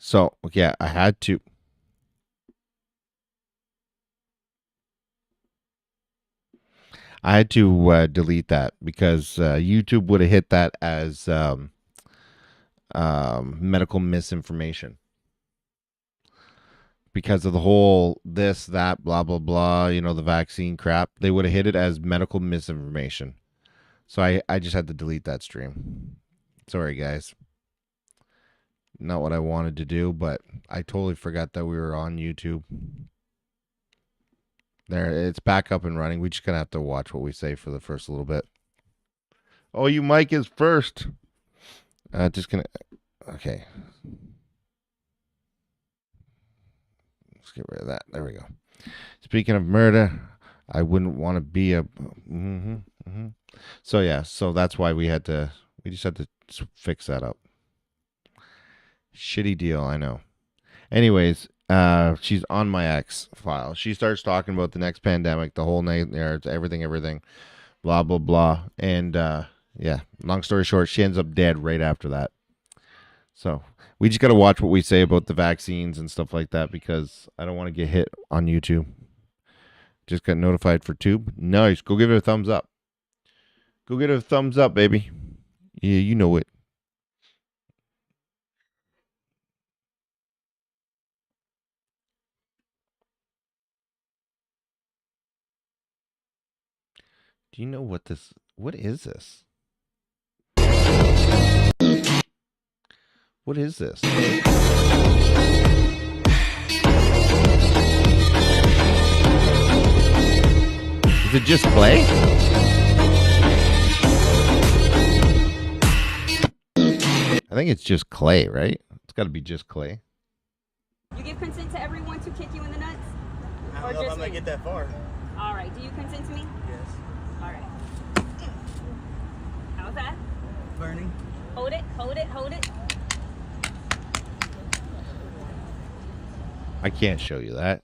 So yeah, I had to. Delete that because YouTube would have hit that as medical misinformation because of the whole this, that, blah, blah, blah, the vaccine crap. They would have hit it as medical misinformation. So I just had to delete that stream. Sorry, guys. Not what I wanted to do, but I totally forgot that we were on YouTube. There, it's back up and running. We just gonna have to watch what we say for the first little bit. Oh, you mic is first. Just gonna. Okay. Let's get rid of that. There we go. Speaking of murder, I wouldn't want to be a. So yeah, so that's why we just had to fix that up. Shitty deal, I know. Anyways, she's on my ex file. She starts talking about the next pandemic, the whole night there, everything, blah blah blah, and yeah. Long story short, she ends up dead right after that. So we just got to watch what we say about the vaccines and stuff like that because I don't want to get hit on YouTube. Just got notified for Tube. Nice. Go give it a thumbs up. Go get it a thumbs up, baby. Yeah, you know it. Do you know what is this? What is this? Is it just clay? I think it's just clay, right? It's got to be just clay. You give consent to everyone to kick you in the nuts? I don't know if I'm going to get that far. All right. Do you consent to me? Yes. All right. How's that? Burning. Hold it, hold it, hold it. I can't show you that.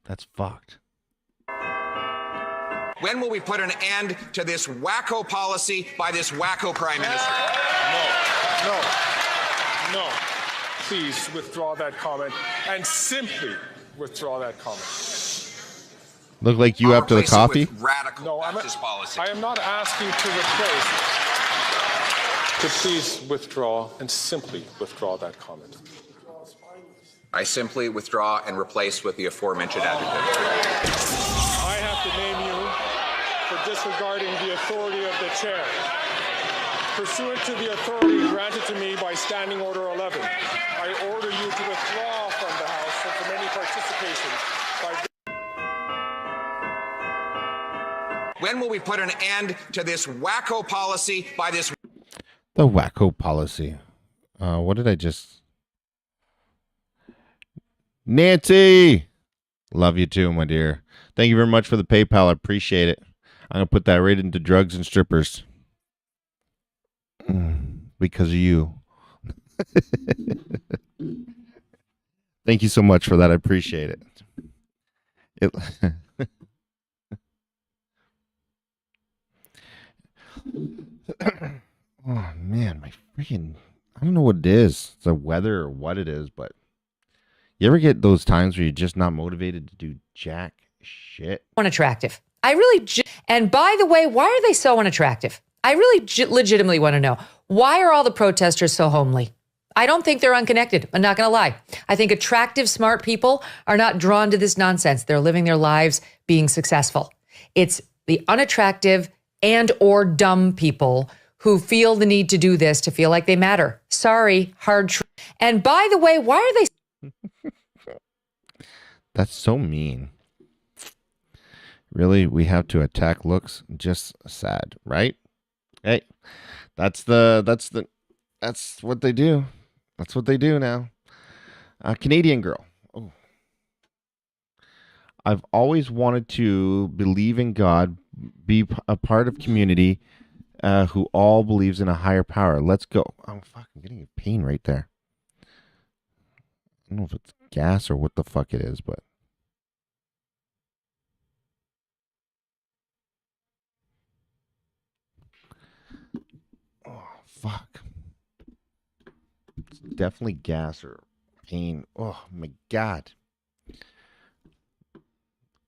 That's fucked. When will we put an end to this wacko policy by this wacko prime minister? No. Please withdraw that comment and simply withdraw that comment. Look like you after the coffee? Radical policy. I am not asking to replace. To please withdraw and simply withdraw that comment. I simply withdraw and replace with the aforementioned adjective. I have to name you for disregarding the authority of the chair. Pursuant to the authority granted to me by Standing Order 11, I order you to withdraw from the House and from any participation by... When will we put an end to this wacko policy by this... The wacko policy. What did I just... Nancy! Love you too, my dear. Thank you very much for the PayPal. I appreciate it. I'm going to put that right into drugs and strippers. Because of you. Thank you so much for that. I appreciate it. Oh, man. My freaking... I don't know what it is. It's the weather or what it is, but... You ever get those times where you're just not motivated to do jack shit? Unattractive. And by the way, why are they so unattractive? I really legitimately want to know. Why are all the protesters so homely? I don't think they're unconnected. I'm not going to lie. I think attractive, smart people are not drawn to this nonsense. They're living their lives being successful. It's the unattractive and or dumb people who feel the need to do this to feel like they matter. Sorry, hard truth. And by the way, why are they... That's so mean. Really, we have to attack looks? Just sad, right? Hey, that's what they do. That's what they do now. Canadian girl. Oh. I've always wanted to believe in God, be a part of community who all believes in a higher power. Let's go. Oh, fuck, I'm getting a pain right there. I don't know if it's gas or what the fuck it is, but oh fuck. Definitely gas or pain. Oh my god.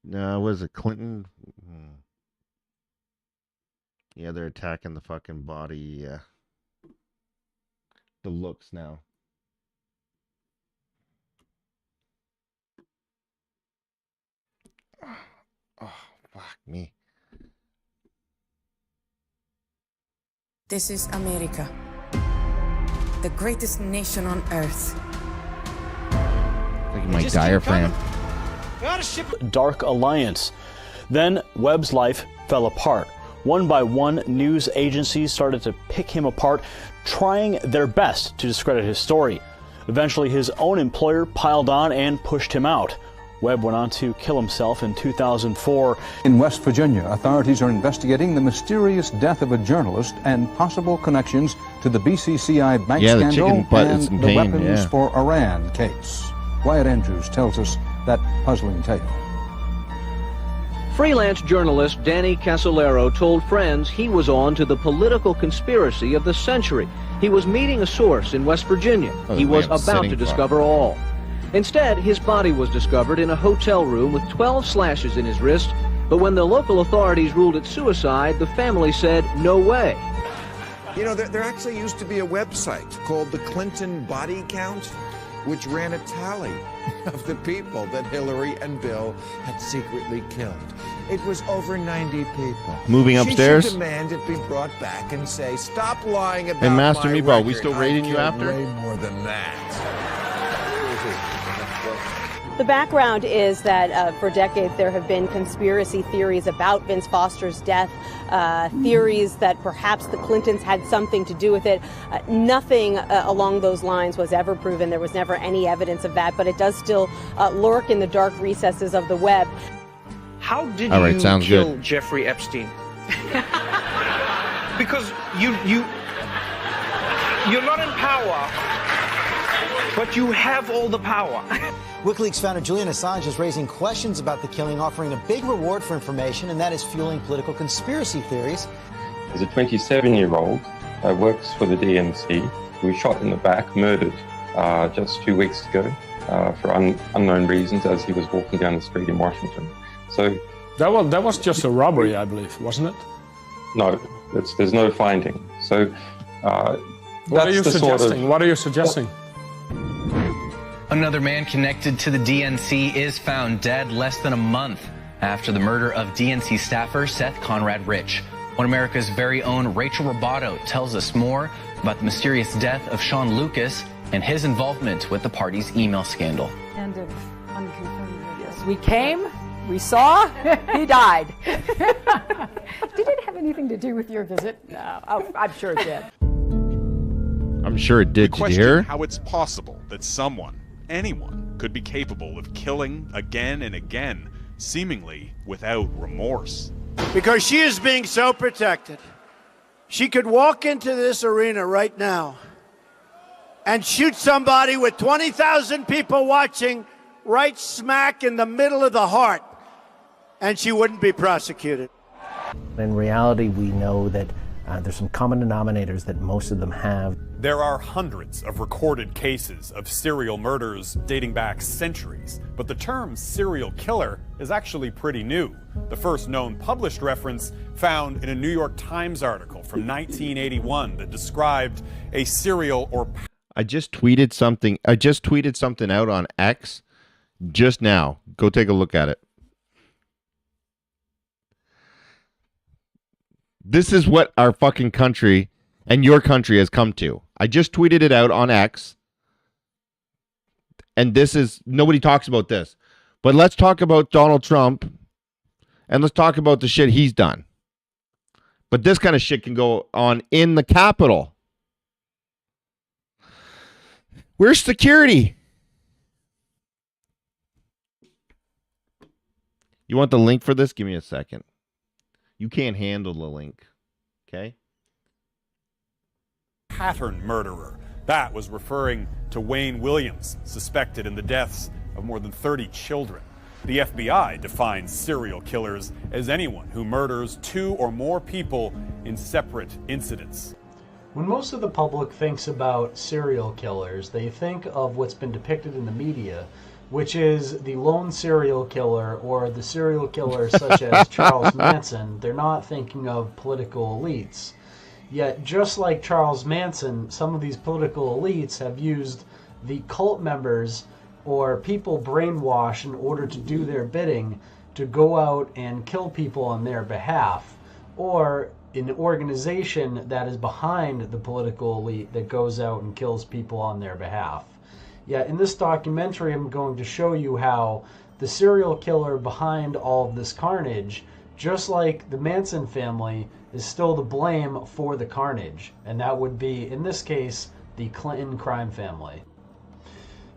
No, was it Clinton? Yeah, they're attacking the fucking body. The looks now. Oh, fuck me. This is America, the greatest nation on earth. Look at my diaphragm. Dark alliance. Then Webb's life fell apart. One by one, news agencies started to pick him apart, trying their best to discredit his story. Eventually, his own employer piled on and pushed him out. Webb went on to kill himself in 2004. In West Virginia, authorities are investigating the mysterious death of a journalist and possible connections to the BCCI bank the scandal chicken butt and is in the pain, weapons yeah. for Iran case. Wyatt Andrews tells us that puzzling tale. Freelance journalist Danny Casolaro told friends he was on to the political conspiracy of the century. He was meeting a source in West Virginia. He was about to discover all. Instead, his body was discovered in a hotel room with 12 slashes in his wrist, but when the local authorities ruled it suicide, the family said, no way. You know, there actually used to be a website called the Clinton Body Count, which ran a tally of the people that Hillary and Bill had secretly killed. It was over 90 people. Moving upstairs. She should demand it be brought back and say, stop lying about Hey, Master my Meatball, we record. still rating I you killed after? way more than that. The background is that for decades there have been conspiracy theories about Vince Foster's death, theories that perhaps the Clintons had something to do with it. Nothing along those lines was ever proven. There was never any evidence of that, but it does still lurk in the dark recesses of the web. How did All right, you sounds kill good. Jeffrey Epstein? Because you're not in power, but you have all the power. WikiLeaks founder Julian Assange is raising questions about the killing, offering a big reward for information, and that is fueling political conspiracy theories. There's a 27-year-old works for the DNC who was shot in the back, murdered just 2 weeks ago for unknown reasons as he was walking down the street in Washington. So That was just a robbery, I believe, wasn't it? no, there's no finding. So What are you suggesting? What are you suggesting? Another man connected to the DNC is found dead less than a month after the murder of DNC staffer Seth Conrad Rich. One America's very own Rachel Roboto tells us more about the mysterious death of Sean Lucas and his involvement with the party's email scandal. End of unconfirmed. Yes, we came, we saw, he died. Did it have anything to do with your visit? No, I'm sure it did. I'm sure it did. Did you Question hear? how it's possible that someone, anyone, could be capable of killing again and again, seemingly without remorse. Because she is being so protected. She could walk into this arena right now and shoot somebody with 20,000 people watching right smack in the middle of the heart, and she wouldn't be prosecuted. In reality, we know that there's some common denominators that most of them have. There are hundreds of recorded cases of serial murders dating back centuries, but the term serial killer is actually pretty new. The first known published reference found in a New York Times article from 1981 that described a serial or I just tweeted something out on X just now. Go take a look at it. This is what our fucking country and your country has come to. I just tweeted it out on X. And this is, nobody talks about this. But let's talk about Donald Trump and let's talk about the shit he's done. But this kind of shit can go on in the Capitol. Where's security? You want the link for this? Give me a second. You can't handle the link. Okay? pattern murderer. That was referring to Wayne Williams, suspected in the deaths of more than 30 children. The FBI defines serial killers as anyone who murders 2 or more people in separate incidents. When most of the public thinks about serial killers, they think of what's been depicted in the media, which is the lone serial killer or the serial killer such as Charles Manson. They're not thinking of political elites. Yet, just like Charles Manson, some of these political elites have used the cult members or people brainwashed in order to do their bidding to go out and kill people on their behalf, or an organization that is behind the political elite that goes out and kills people on their behalf. Yet in this documentary, I'm going to show you how the serial killer behind all of this carnage, just like the Manson family, is still to blame for the carnage. And that would be, in this case, the Clinton crime family.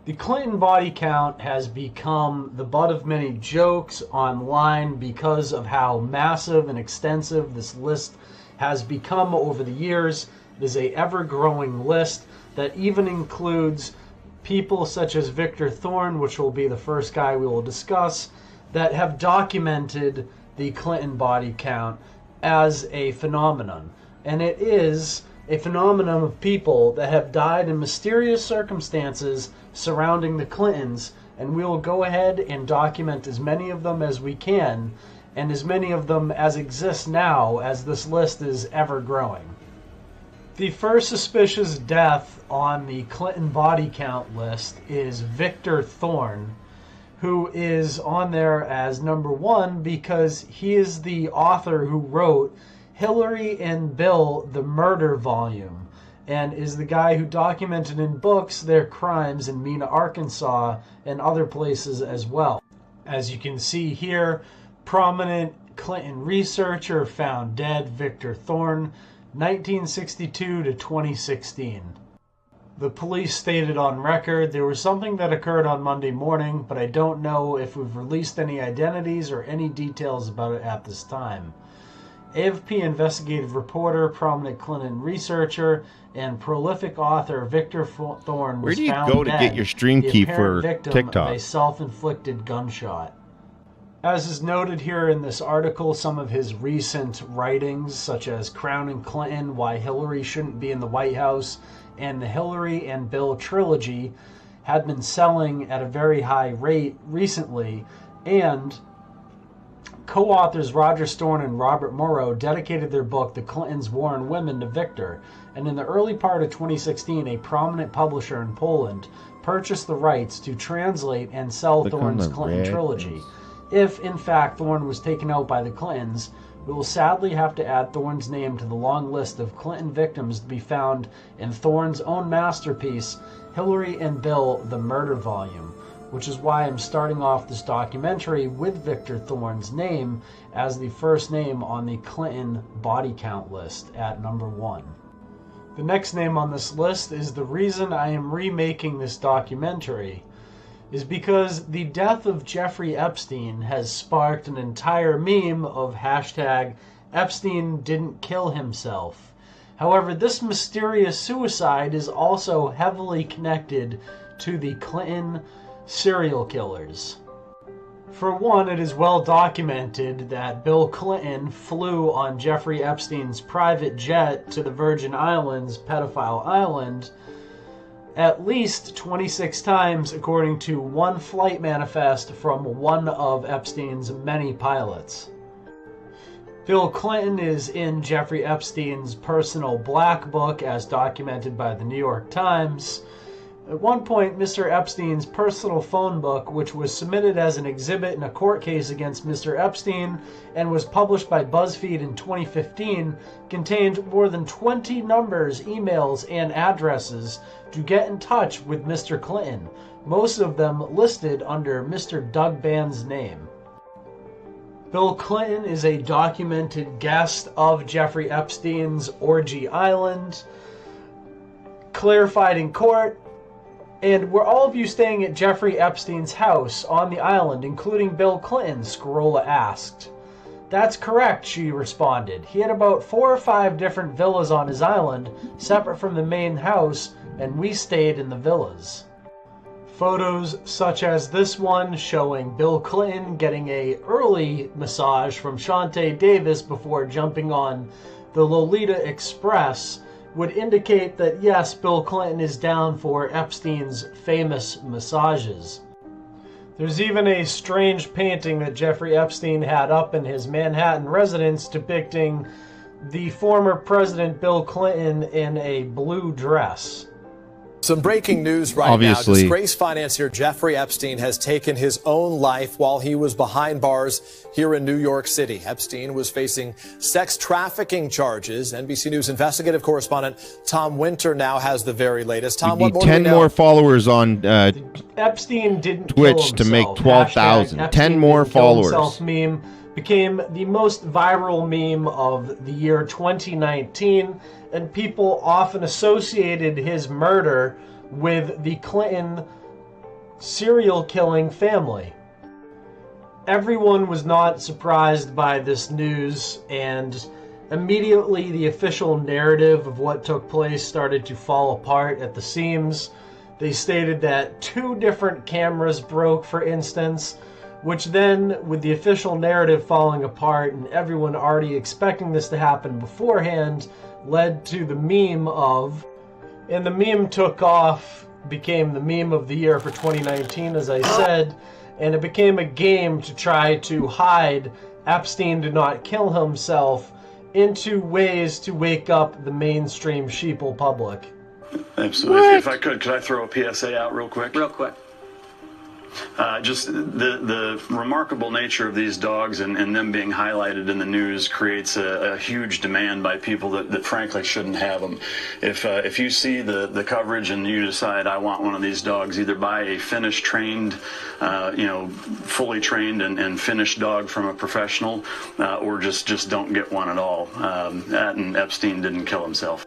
The Clinton body count has become the butt of many jokes online because of how massive and extensive this list has become over the years. It is an ever-growing list that even includes people such as Victor Thorne, which will be the first guy we will discuss, that have documented the Clinton body count as a phenomenon. And it is a phenomenon of people that have died in mysterious circumstances surrounding the Clintons, and we will go ahead and document as many of them as we can, and as many of them as exist now, as this list is ever growing. The first suspicious death on the Clinton body count list is Victor Thorne, who is on there as number 1 because he is the author who wrote Hillary and Bill, the Murder Volume, and is the guy who documented in books their crimes in Mena, Arkansas, and other places as well. As you can see here, prominent Clinton researcher found dead, Victor Thorne, 1962 to 2016. The police stated on record there was something that occurred on Monday morning, but I don't know if we've released any identities or any details about it at this time. AFP investigative reporter, prominent Clinton researcher, and prolific author Victor Thorne was Where do you found go to dead, get your stream the key apparent for victim TikTok? of a self-inflicted gunshot. As is noted here in this article, some of his recent writings, such as Crowning Clinton, Why Hillary Shouldn't Be in the White House, and the Hillary and Bill trilogy, had been selling at a very high rate recently, and co-authors Roger Stone and Robert Morrow dedicated their book, The Clintons, War on Women, to Victor. And in the early part of 2016, a prominent publisher in Poland purchased the rights to translate and sell Thorne's Clinton trilogy. If, in fact, Thorne was taken out by the Clintons, we will sadly have to add Thorne's name to the long list of Clinton victims to be found in Thorne's own masterpiece, Hillary and Bill, the Murder Volume, which is why I'm starting off this documentary with Victor Thorne's name as the first name on the Clinton body count list at number 1. The next name on this list is the reason I am remaking this documentary, is because the death of Jeffrey Epstein has sparked an entire meme of hashtag Epstein didn't kill himself. However, this mysterious suicide is also heavily connected to the Clinton serial killers. For one, it is well documented that Bill Clinton flew on Jeffrey Epstein's private jet to the Virgin Islands, Pedophile Island, at least 26 times according to one flight manifest from one of Epstein's many pilots. Bill Clinton is in Jeffrey Epstein's personal black book as documented by the New York Times. At one point, Mr. Epstein's personal phone book, which was submitted as an exhibit in a court case against Mr. Epstein and was published by BuzzFeed in 2015, contained more than 20 numbers, emails, and addresses to get in touch with Mr. Clinton, most of them listed under Mr. Doug Band's name. Bill Clinton is a documented guest of Jeffrey Epstein's Orgy Island, clarified in court. And were all of you staying at Jeffrey Epstein's house on the island, including Bill Clinton? Scarola asked. That's correct, she responded. He had about 4 or 5 different villas on his island, separate from the main house, and we stayed in the villas. Photos such as this one showing Bill Clinton getting an early massage from Shantae Davis before jumping on the Lolita Express would indicate that yes, Bill Clinton is down for Epstein's famous massages. There's even a strange painting that Jeffrey Epstein had up in his Manhattan residence depicting the former President Bill Clinton in a blue dress. Some breaking news right Obviously. now. Disgraced financier Jeffrey Epstein has taken his own life while he was behind bars here in New York City. Epstein was facing sex trafficking charges. NBC News investigative correspondent Tom Winter now has the very latest. Tom, We what need more 10 do we know? more followers on Epstein didn't Twitch kill to make himself. 12,000. Hashtag 10 Epstein more didn't kill followers. himself meme became the most viral meme of the year 2019, and people often associated his murder with the Clinton serial killing family. Everyone was not surprised by this news, and immediately the official narrative of what took place started to fall apart at the seams. They stated that 2 different cameras broke, for instance, which then, with the official narrative falling apart and everyone already expecting this to happen beforehand, led to the meme of, and the meme took off, became the meme of the year for 2019, as I said, and it became a game to try to hide Epstein did not kill himself into ways to wake up the mainstream sheeple public. Absolutely. If I could I throw a PSA out real quick? Real quick. Just the remarkable nature of these dogs and them being highlighted in the news creates a huge demand by people that frankly shouldn't have them. If you see the coverage and you decide I want one of these dogs, either buy a finished trained, fully trained and finished dog from a professional, or just don't get one at all. And Epstein didn't kill himself.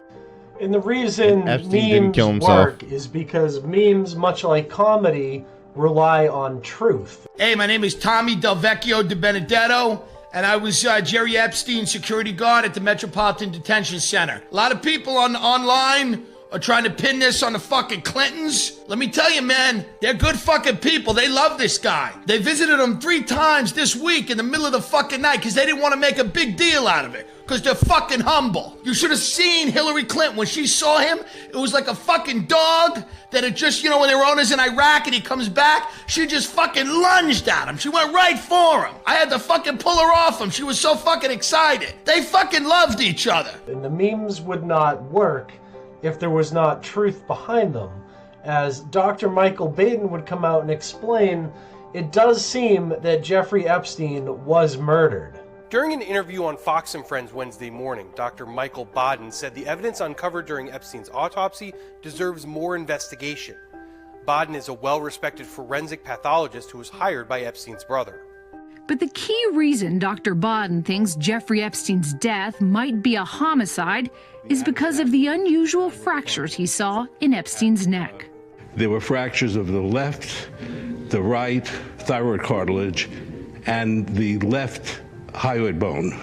And the reason Epstein didn't kill memes himself. work is because memes, much like comedy, rely on truth. Hey, my name is Tommy Del Vecchio de Benedetto, and I was Jerry Epstein's security guard at the Metropolitan Detention Center. A lot of people online are trying to pin this on the fucking Clintons. Let me tell you, man, they're good fucking people. They love this guy. They visited him 3 times this week in the middle of the fucking night because they didn't want to make a big deal out of it. Because they're fucking humble. You should have seen Hillary Clinton. When she saw him, it was like a fucking dog that had just, when they were owners in Iraq and he comes back, she just fucking lunged at him. She went right for him. I had to fucking pull her off him. She was so fucking excited. They fucking loved each other. And the memes would not work if there was not truth behind them. As Dr. Michael Baden would come out and explain, it does seem that Jeffrey Epstein was murdered. During an interview on Fox & Friends Wednesday morning, Dr. Michael Baden said the evidence uncovered during Epstein's autopsy deserves more investigation. Baden is a well-respected forensic pathologist who was hired by Epstein's brother. But the key reason Dr. Baden thinks Jeffrey Epstein's death might be a homicide is because of the unusual fractures he saw in Epstein's neck. There were fractures of the left, the right thyroid cartilage, and the left hyoid bone.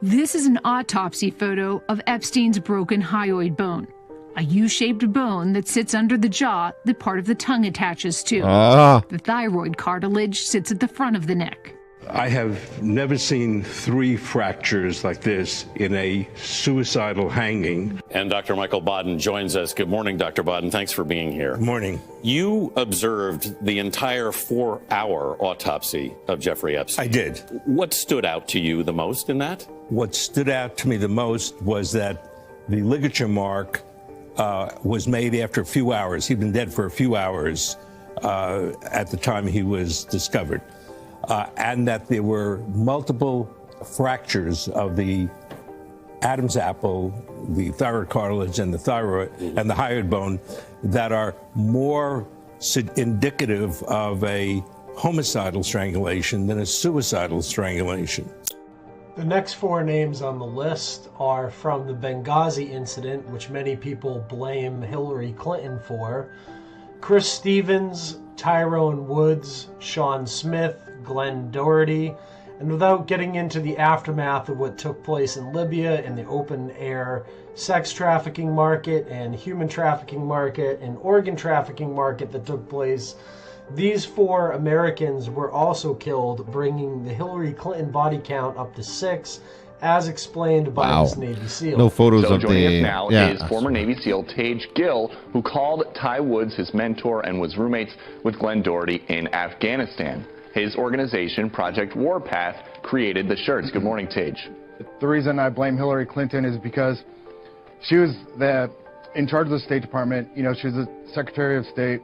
This is an autopsy photo of Epstein's broken hyoid bone, a U-shaped bone that sits under the jaw that part of the tongue attaches to. The thyroid cartilage sits at the front of the neck. I have never seen 3 fractures like this in a suicidal hanging. And Dr. Michael Baden joins us. Good morning, Dr. Baden. Thanks for being here. Good morning. You observed the entire 4-hour autopsy of Jeffrey Epstein. I did. What stood out to you the most in that? What stood out to me the most was that the ligature mark was made after a few hours. He'd been dead for a few hours at the time he was discovered. And that there were multiple fractures of the Adam's apple, the thyroid cartilage, and the thyroid and the hyoid bone that are more indicative of a homicidal strangulation than a suicidal strangulation. The next 4 names on the list are from the Benghazi incident, which many people blame Hillary Clinton for. Chris Stevens, Tyrone Woods, Sean Smith, Glenn Doherty, and without getting into the aftermath of what took place in Libya in the open-air sex trafficking market and human trafficking market and organ trafficking market that took place, these 4 Americans were also killed, bringing the Hillary Clinton body count up to 6 as explained by this Navy SEAL. No photos so of joining the... us now is former Navy SEAL Tage Gill, who called Ty Woods his mentor and was roommates with Glenn Doherty in Afghanistan. His organization, Project Warpath, created the shirts. Good morning, Tage. The reason I blame Hillary Clinton is because she was in charge of the State Department. You know, she was the Secretary of State.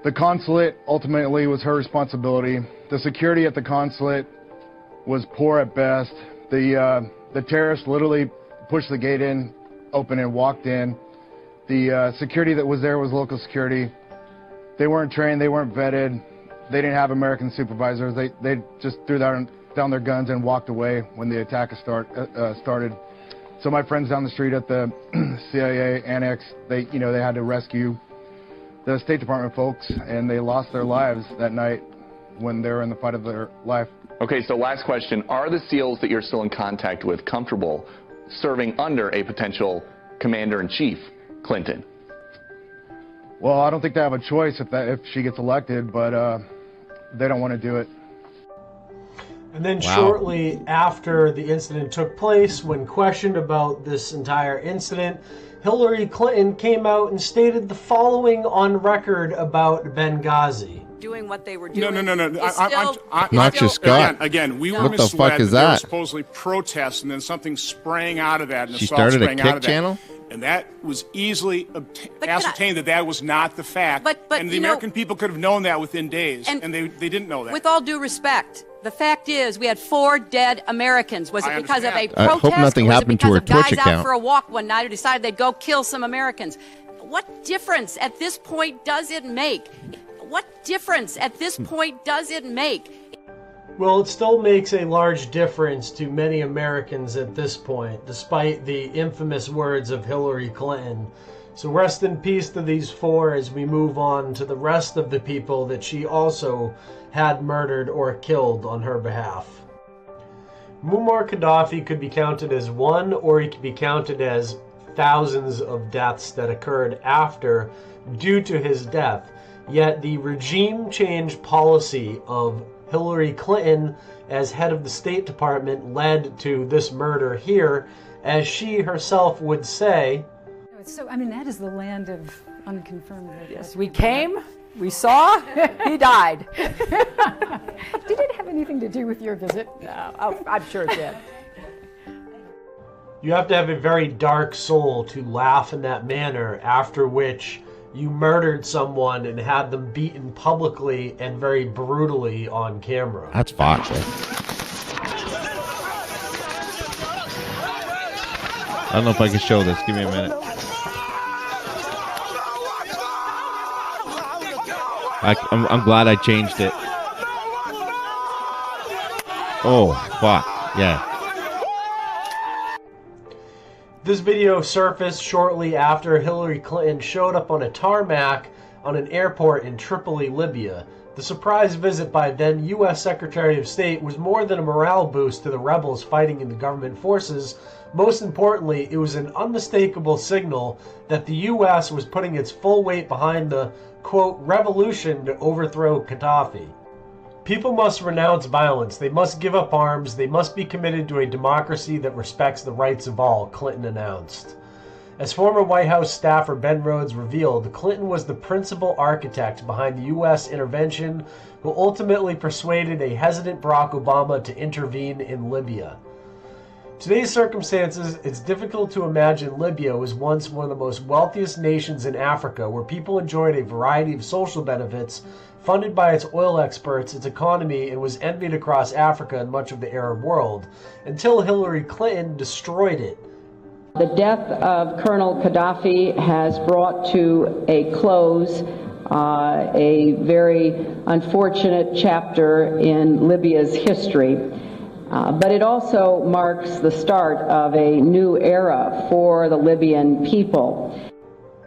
The consulate ultimately was her responsibility. The security at the consulate was poor at best. The terrorists literally pushed the gate open and walked in. The security that was there was local security. They weren't trained, they weren't vetted. They didn't have American supervisors. They just threw down their guns and walked away when the attack started. So my friends down the street at the CIA annex, they had to rescue the State Department folks, and they lost their lives that night when they were in the fight of their life. Okay, so last question. Are the SEALs that you're still in contact with comfortable serving under a potential commander-in-chief, Clinton? Well, I don't think they have a choice if she gets elected, but they don't want to do it. And then shortly after the incident took place, when questioned about this entire incident, Hillary Clinton came out and stated the following on record about Benghazi. Doing what they were doing. No. Not just Scott. Again, we were what the misled fuck is there were that? supposedly protests, and then something sprang out of that. And She assault started a sprang out kick of that. channel? And that was easily ascertained that was not the fact. And the American people could have known that within days, and they didn't know that. With all due respect, the fact is we had 4 dead Americans. Was it because of a I hope protest, nothing or was happened it to her because of Twitch guys account. out for a walk one night who decided they'd go kill some Americans? What difference at this point does it make? What difference at this point does it make? Well, it still makes a large difference to many Americans at this point, despite the infamous words of Hillary Clinton. So rest in peace to these 4 as we move on to the rest of the people that she also had murdered or killed on her behalf. Muammar Gaddafi could be counted as one, or he could be counted as thousands of deaths that occurred after due to his death. Yet the regime change policy of Hillary Clinton as head of the State Department led to this murder here, as she herself would say. So, I mean, that is the land of unconfirmed. Yes, we came, we saw, he died. Did it have anything to do with your visit? No, I'm sure it did. You have to have a very dark soul to laugh in that manner, after which you murdered someone and had them beaten publicly and very brutally on camera. That's Fox. I don't know if I can show this. Give me a minute. I'm glad I changed it. Oh, fuck. Yeah. This video surfaced shortly after Hillary Clinton showed up on a tarmac on an airport in Tripoli, Libya. The surprise visit by then U.S. Secretary of State was more than a morale boost to the rebels fighting in the government forces. Most importantly, it was an unmistakable signal that the U.S. was putting its full weight behind the, quote, revolution to overthrow Gaddafi. People must renounce violence. They must give up arms. They must be committed to a democracy that respects the rights of all, Clinton announced. As former White House staffer Ben Rhodes revealed, Clinton was the principal architect behind the U.S. intervention, who ultimately persuaded a hesitant Barack Obama to intervene in Libya. Today's circumstances, it's difficult to imagine Libya was once one of the most wealthiest nations in Africa, where people enjoyed a variety of social benefits, funded by its oil experts, its economy, and was envied across Africa and much of the Arab world, until Hillary Clinton destroyed it. The death of Colonel Gaddafi has brought to a close a very unfortunate chapter in Libya's history. But it also marks the start of a new era for the Libyan people.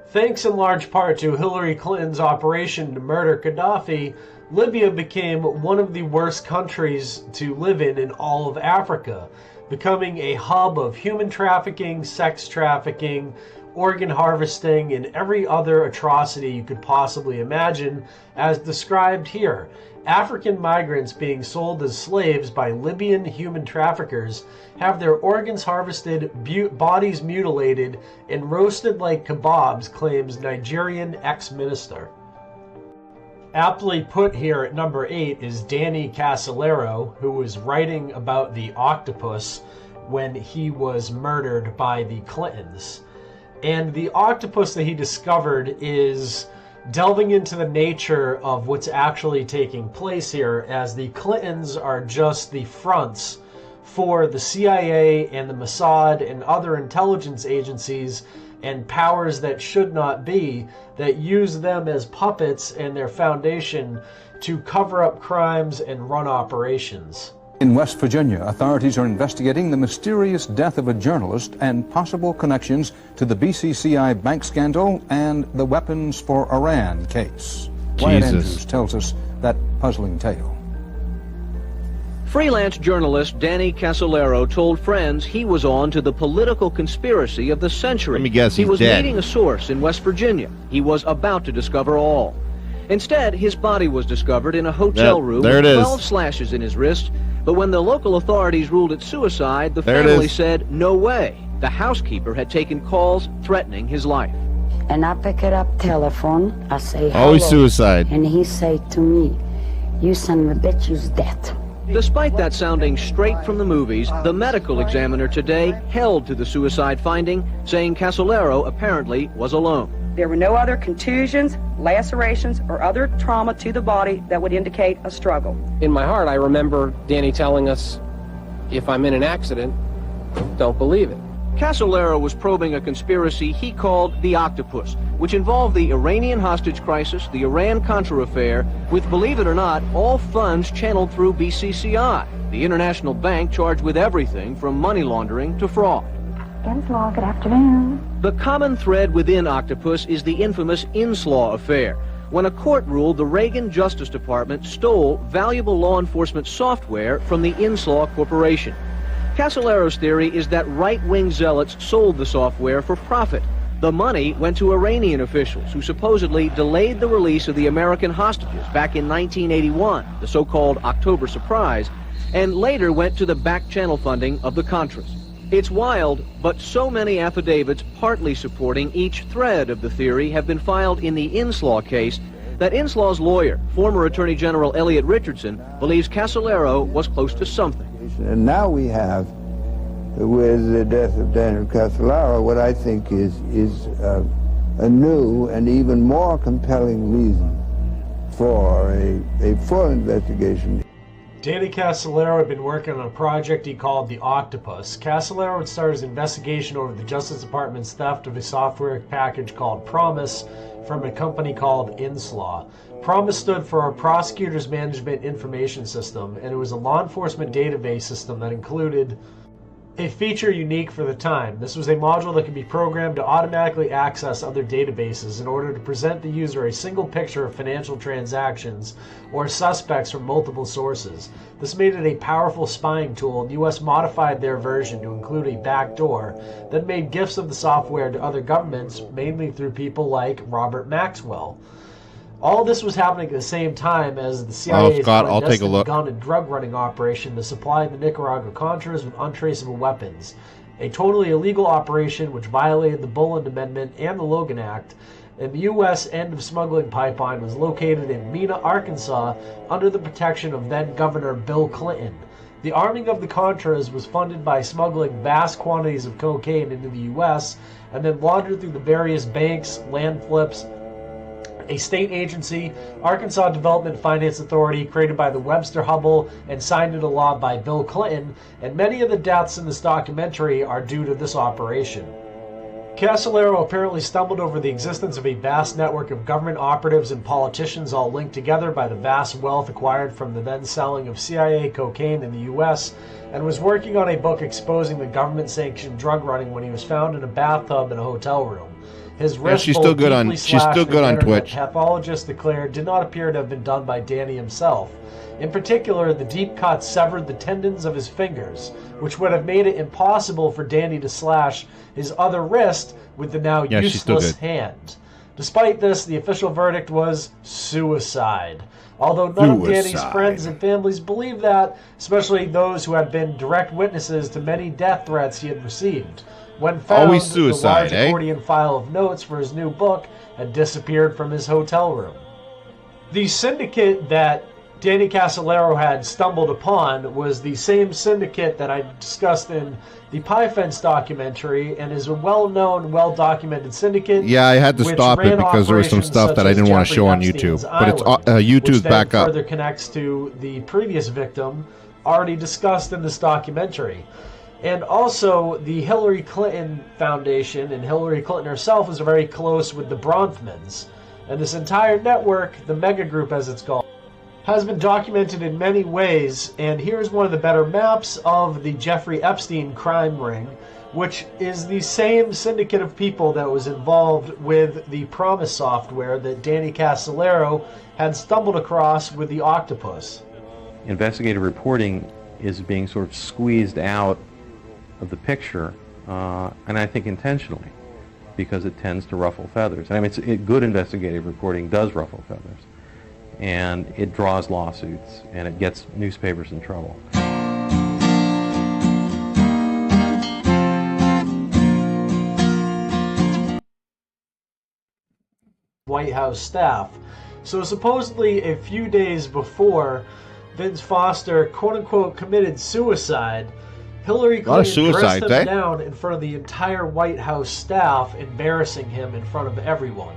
Thanks in large part to Hillary Clinton's operation to murder Gaddafi, Libya became one of the worst countries to live in all of Africa. becoming a hub of human trafficking, sex trafficking, organ harvesting, and every other atrocity you could possibly imagine, as described here. African migrants being sold as slaves by Libyan human traffickers have their organs harvested, bodies mutilated, and roasted like kebabs, claims Nigerian ex-minister. Aptly put here at number 8 is Danny Casolaro, who was writing about the octopus when he was murdered by the Clintons. And the octopus that he discovered is delving into the nature of what's actually taking place here, as the Clintons are just the fronts for the CIA and the Mossad and other intelligence agencies and powers that should not be, that use them as puppets and their foundation to cover up crimes and run operations. In West Virginia, authorities are investigating the mysterious death of a journalist and possible connections to the BCCI bank scandal and the weapons for Iran case. Wyatt Andrews tells us that puzzling tale. Freelance journalist Danny Casolaro told friends he was on to the political conspiracy of the century. Let me guess, he was dead. meeting a source in West Virginia. He was about to discover all. Instead, his body was discovered in a hotel room with 12 slashes in his wrist. But when the local authorities ruled it suicide, the family said, no way. The housekeeper had taken calls threatening his life. And I pick it up telephone, I say, hello. Always suicide. And he say to me, you son of a bitch, you's dead. Despite that sounding straight from the movies, the medical examiner today held to the suicide finding, saying Casolaro apparently was alone. There were no other contusions, lacerations, or other trauma to the body that would indicate a struggle. In my heart, I remember Danny telling us, if I'm in an accident, don't believe it. Casolaro was probing a conspiracy he called the Octopus, which involved the Iranian hostage crisis, the Iran-Contra affair, with, believe it or not, all funds channeled through BCCI, the international bank charged with everything from money laundering to fraud. Inslaw, good afternoon. The common thread within Octopus is the infamous Inslaw affair, when a court ruled the Reagan Justice Department stole valuable law enforcement software from the Inslaw Corporation. Casolaro's theory is that right-wing zealots sold the software for profit. The money went to Iranian officials who supposedly delayed the release of the American hostages back in 1981, the so-called October Surprise, and later went to the back-channel funding of the Contras. It's wild, but so many affidavits partly supporting each thread of the theory have been filed in the Inslaw case that Inslaw's lawyer, former Attorney General Elliot Richardson, believes Casolaro was close to something. And now we have, with the death of Daniel Casolaro, what I think is a new and even more compelling reason for a full investigation. Danny Casolaro had been working on a project he called the Octopus. Casolaro would start his investigation over the Justice Department's theft of a software package called Promise from a company called Inslaw. Promise stood for a Prosecutor's Management Information System, and it was a law enforcement database system that included a feature unique for the time. This was a module that could be programmed to automatically access other databases in order to present the user a single picture of financial transactions or suspects from multiple sources. This made it a powerful spying tool, and the U.S. modified their version to include a backdoor that made gifts of the software to other governments, mainly through people like Robert Maxwell. All this was happening at the same time as the CIA's clandestine gun and drug running operation to supply the Nicaragua Contras with untraceable weapons. A totally illegal operation which violated the Boland Amendment and the Logan Act, and the U.S. end of smuggling pipeline was located in Mena, Arkansas, under the protection of then-Governor Bill Clinton. The arming of the Contras was funded by smuggling vast quantities of cocaine into the U.S. and then laundered through the various banks, land flips, a state agency, Arkansas Development Finance Authority, created by the Webster Hubbell and signed into law by Bill Clinton, and many of the deaths in this documentary are due to this operation. Casolaro apparently stumbled over the existence of a vast network of government operatives and politicians all linked together by the vast wealth acquired from the then selling of CIA cocaine in the U.S., and was working on a book exposing the government-sanctioned drug running when he was found in a bathtub in a hotel room. His wrist she's both still good deeply on. She's slashed still in good a on manner that Twitch. Pathologists declared did not appear to have been done by Danny himself. In particular, the deep cut severed the tendons of his fingers, which would have made it impossible for Danny to slash his other wrist with the now useless hand. Despite this, the official verdict was suicide. Although none of Danny's friends and families believe that, especially those who had been direct witnesses to many death threats he had received. When found, Always suicide, the large accordion file of notes for his new book had disappeared from his hotel room. The syndicate that Danny Casolaro had stumbled upon was the same syndicate that I discussed in the Pie Fence documentary, and is a well-known, well-documented syndicate. Yeah, I had to stop it because there was some stuff that I didn't want to show on YouTube. But it's YouTube's back up. Further connects to the previous victim already discussed in this documentary. And also, the Hillary Clinton Foundation and Hillary Clinton herself is very close with the Bronfmans. And this entire network, the mega group as it's called, has been documented in many ways, and here's one of the better maps of the Jeffrey Epstein crime ring, which is the same syndicate of people that was involved with the Promise software that Danny Casolaro had stumbled across with the octopus. Investigative reporting is being sort of squeezed out of the picture, and I think intentionally, because it tends to ruffle feathers. I mean, good investigative reporting does ruffle feathers. And it draws lawsuits, and it gets newspapers in trouble. White House staff. So supposedly a few days before Vince Foster quote-unquote committed suicide, Hillary Clinton dressed him down in front of the entire White House staff, embarrassing him in front of everyone.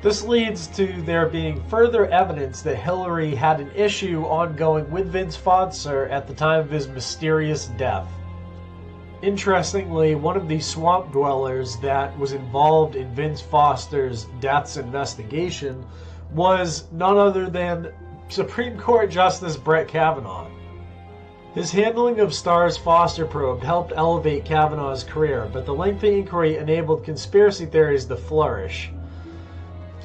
This leads to there being further evidence that Hillary had an issue ongoing with Vince Foster at the time of his mysterious death. Interestingly, one of the swamp dwellers that was involved in Vince Foster's death's investigation was none other than Supreme Court Justice Brett Kavanaugh. His handling of Starr's Foster probe helped elevate Kavanaugh's career, but the lengthy inquiry enabled conspiracy theories to flourish.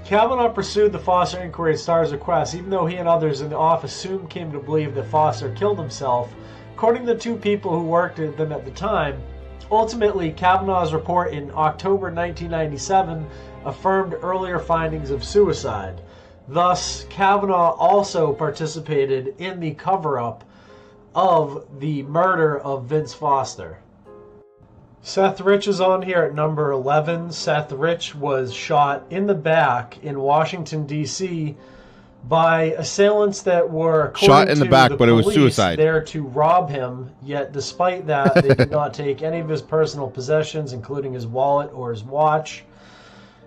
Kavanaugh pursued the Foster inquiry at Starr's request, even though he and others in the office soon came to believe that Foster killed himself. According to the two people who worked with them at the time, ultimately Kavanaugh's report in October 1997 affirmed earlier findings of suicide. Thus, Kavanaugh also participated in the cover-up of the murder of Vince Foster. Seth Rich is on here at number 11. Seth Rich was shot in the back in Washington, D.C. by assailants that were, shot in the back, but it was suicide, there to rob him. Yet despite that, they did not take any of his personal possessions, including his wallet or his watch.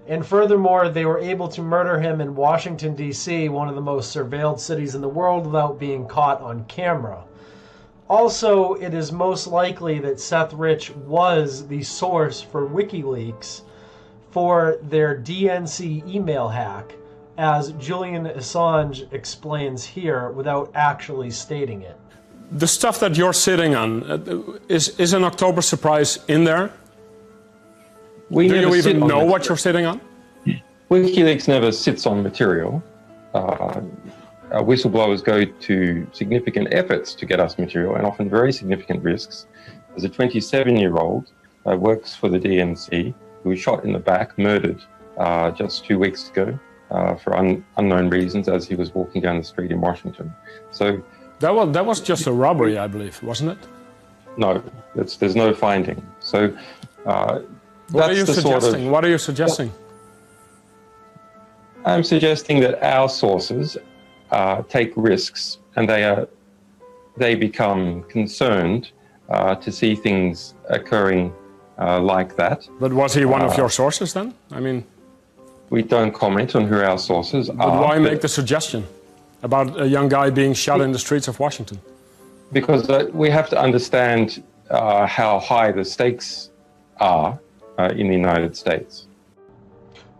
And furthermore, they were able to murder him in Washington, D.C., one of the most surveilled cities in the world, without being caught on camera. Also, it is most likely that Seth Rich was the source for WikiLeaks for their DNC email hack, as Julian Assange explains here without actually stating it. The stuff that you're sitting on, is an October surprise in there? Do you even know what you're sitting on? WikiLeaks never sits on material. Whistleblowers go to significant efforts to get us material, and often very significant risks. There's a 27-year-old works for the DNC who was shot in the back, murdered just 2 weeks ago for unknown reasons as he was walking down the street in Washington. So that was just a robbery, I believe, wasn't it? No, there's no finding. So what are you suggesting? What are you suggesting? I'm suggesting that our sources take risks, and they become concerned to see things occurring like that. But was he one of your sources then? I mean, we don't comment on who our sources are. But why make the suggestion about a young guy being shot in the streets of Washington? Because we have to understand how high the stakes are in the United States.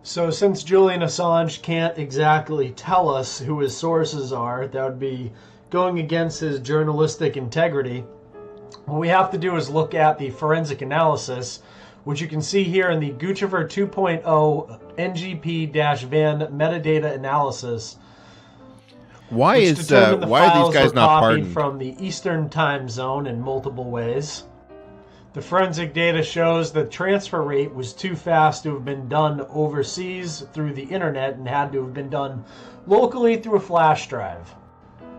So since Julian Assange can't exactly tell us who his sources are, that would be going against his journalistic integrity. What we have to do is look at the forensic analysis, which you can see here in the Guccifer 2.0 NGP-van metadata analysis. Why are these guys not pardoned? From the Eastern time zone in multiple ways. The forensic data shows the transfer rate was too fast to have been done overseas through the internet and had to have been done locally through a flash drive.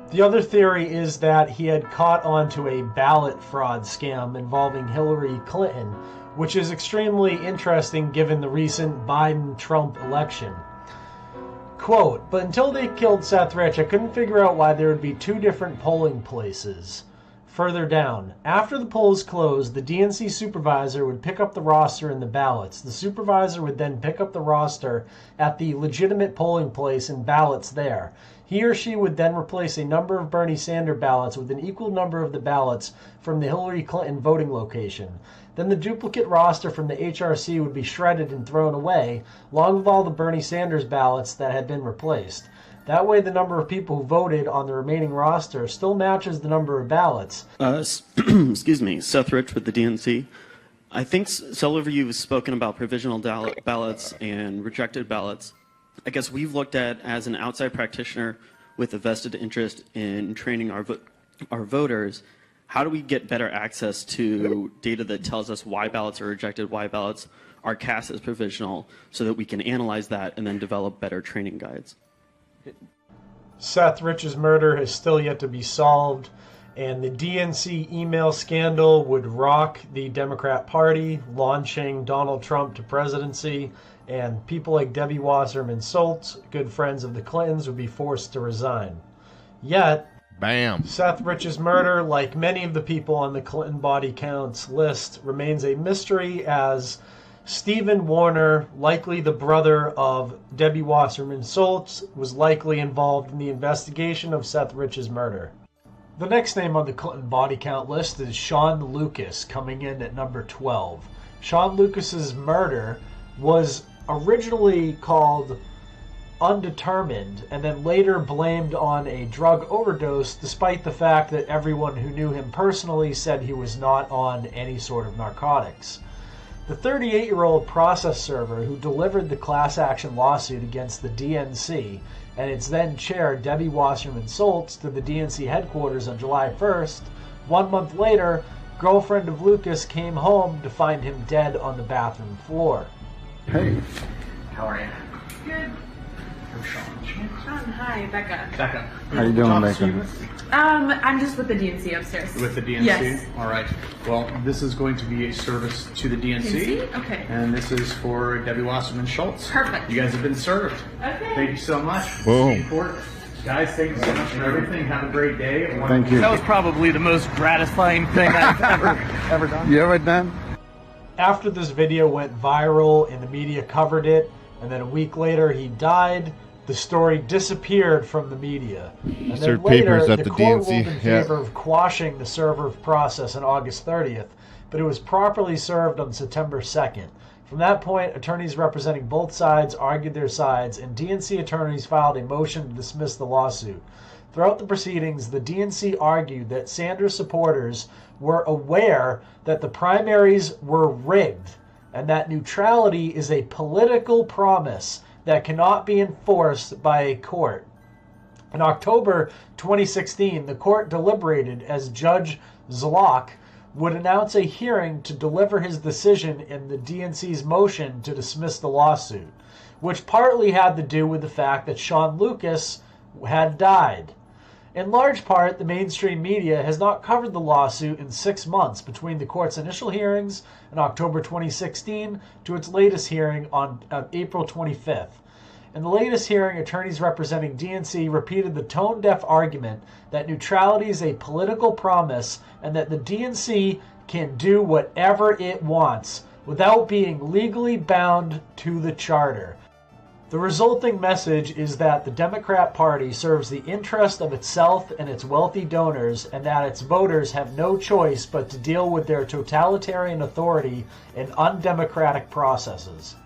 The other theory is that he had caught onto a ballot fraud scam involving Hillary Clinton, which is extremely interesting given the recent Biden-Trump election. Quote, but until they killed Seth Rich, I couldn't figure out why there would be two different polling places. Further down, after the polls closed, the DNC supervisor would pick up the roster and the ballots. The supervisor would then pick up the roster at the legitimate polling place and ballots there. He or she would then replace a number of Bernie Sanders ballots with an equal number of the ballots from the Hillary Clinton voting location. Then the duplicate roster from the HRC would be shredded and thrown away, along with all the Bernie Sanders ballots that had been replaced. That way the number of people who voted on the remaining roster still matches the number of ballots. Excuse me, Seth Rich with the DNC. I think several of you have spoken about provisional ballots and rejected ballots. I guess we've looked at, as an outside practitioner with a vested interest in training our voters, how do we get better access to data that tells us why ballots are rejected, why ballots are cast as provisional, so that we can analyze that and then develop better training guides? Seth Rich's murder has still yet to be solved, and the DNC email scandal would rock the Democrat Party, launching Donald Trump to presidency, and people like Debbie Wasserman Schultz, good friends of the Clintons, would be forced to resign. Yet, bam, Seth Rich's murder, like many of the people on the Clinton body counts list, remains a mystery, as Stephen Warner, likely the brother of Debbie Wasserman Schultz, was likely involved in the investigation of Seth Rich's murder. The next name on the Clinton body count list is Sean Lucas, coming in at number 12. Sean Lucas's murder was originally called undetermined and then later blamed on a drug overdose, despite the fact that everyone who knew him personally said he was not on any sort of narcotics. The 38-year-old process server who delivered the class action lawsuit against the DNC and its then chair, Debbie Wasserman Schultz, to the DNC headquarters on July 1st, 1 month later, girlfriend of Lucas came home to find him dead on the bathroom floor. Hey. How are you? Good. I'm Sean. Sean, hi, Becca. Becca. How you doing, Becca? I'm just with the DNC upstairs. With the DNC? Yes. All right. Well, this is going to be a service to the DNC. Okay. And this is for Debbie Wasserman Schultz. Perfect. You guys have been served. Okay. Thank you so much. Boom. Guys, thank you so much for everything. Have a great day. Thank you. That was probably the most gratifying thing I've ever done. You ever done? After this video went viral and the media covered it, and then a week later he died, the story disappeared from the media. And then later, the court ruled in favor of quashing the server process on August 30th, but it was properly served on September 2nd. From that point, attorneys representing both sides argued their sides, and DNC attorneys filed a motion to dismiss the lawsuit. Throughout the proceedings, the DNC argued that Sanders supporters were aware that the primaries were rigged and that neutrality is a political promise that cannot be enforced by a court. In October 2016, the court deliberated as Judge Zlock would announce a hearing to deliver his decision in the DNC's motion to dismiss the lawsuit, which partly had to do with the fact that Sean Lucas had died. In large part, the mainstream media has not covered the lawsuit in 6 months between the court's initial hearings in October 2016 to its latest hearing on April 25th. In the latest hearing, attorneys representing DNC repeated the tone-deaf argument that neutrality is a political promise and that the DNC can do whatever it wants without being legally bound to the charter. The resulting message is that the Democrat Party serves the interest of itself and its wealthy donors, and that its voters have no choice but to deal with their totalitarian authority in undemocratic processes.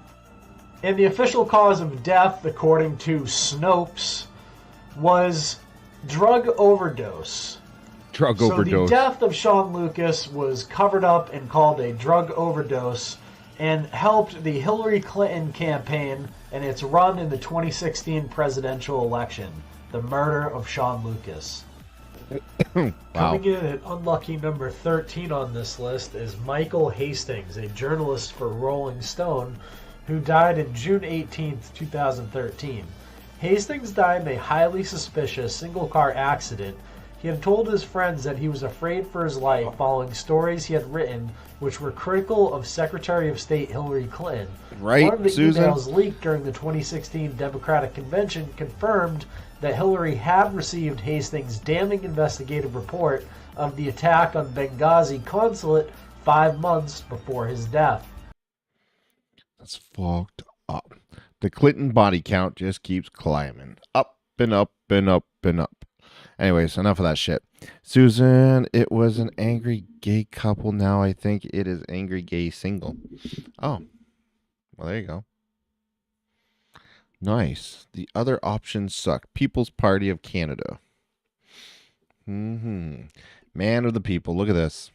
And the official cause of death, according to Snopes, was drug overdose. Drug overdose. So the death of Sean Lucas was covered up and called a drug overdose and helped the Hillary Clinton campaign and its run in the 2016 presidential election, the murder of Sean Lucas. Wow. Coming in at unlucky number 13 on this list is Michael Hastings, a journalist for Rolling Stone, who died in June 18, 2013. Hastings died in a highly suspicious single-car accident. He had told his friends that he was afraid for his life following stories he had written which were critical of Secretary of State Hillary Clinton. Right, One of the Susan? emails leaked during the 2016 Democratic Convention confirmed that Hillary had received Hastings' damning investigative report of the attack on Benghazi consulate 5 months before his death. That's fucked up. The Clinton body count just keeps climbing. Up and up and up and up. Anyways, enough of that shit. Susan, it was an angry gay couple. Now I think it is angry gay single. Oh. Well, there you go. Nice. The other options suck. People's Party of Canada. Man of the people. Look at this.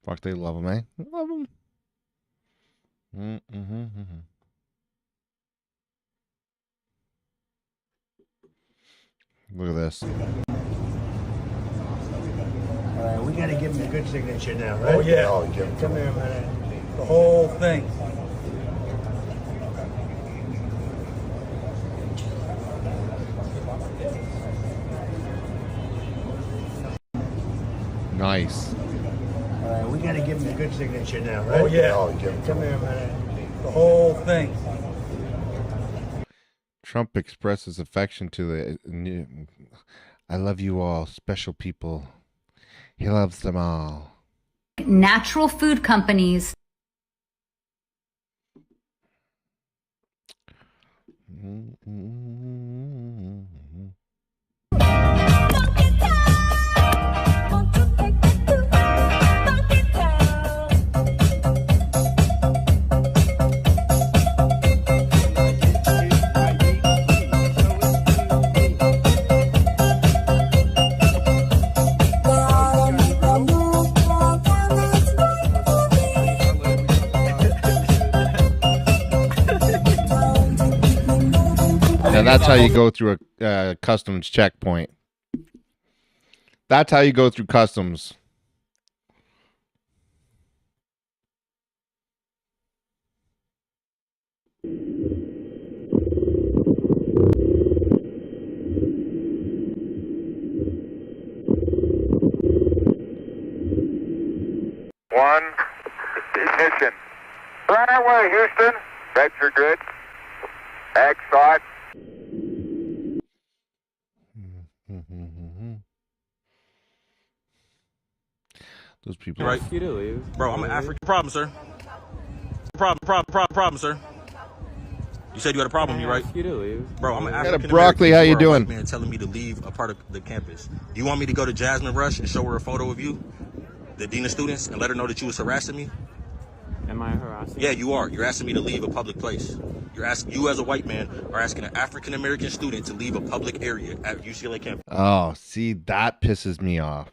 Fuck, they love them, eh? Love them. Look at this. All right, we got to give him a good signature now, right? Oh, yeah. Oh, come here, man. The whole thing. Nice. All right, we got to give him a good signature now, right? Oh, yeah. Oh, come here, man. The whole thing. Trump expresses affection to the I love you all, special people. He loves them all. Natural food companies. Now that's how you go through a customs checkpoint. That's how you go through customs. One, ignition. Right away, Houston. Vector good. Ag thought. Those people. Right. Bro, I'm an African. Problem, sir. Problem, sir. You said you had a problem, you right? Bro, I'm an African. Broccoli, how you doing? Man, telling me to leave a part of the campus. Do you want me to go to Jasmine Rush and show her a photo of you, the dean of students, and let her know that you was harassing me? Am I harassing? Yeah, you are. You're asking me to leave a public place. You're asking, you as a white man are asking an African American student to leave a public area at UCLA campus. Oh, see, that pisses me off.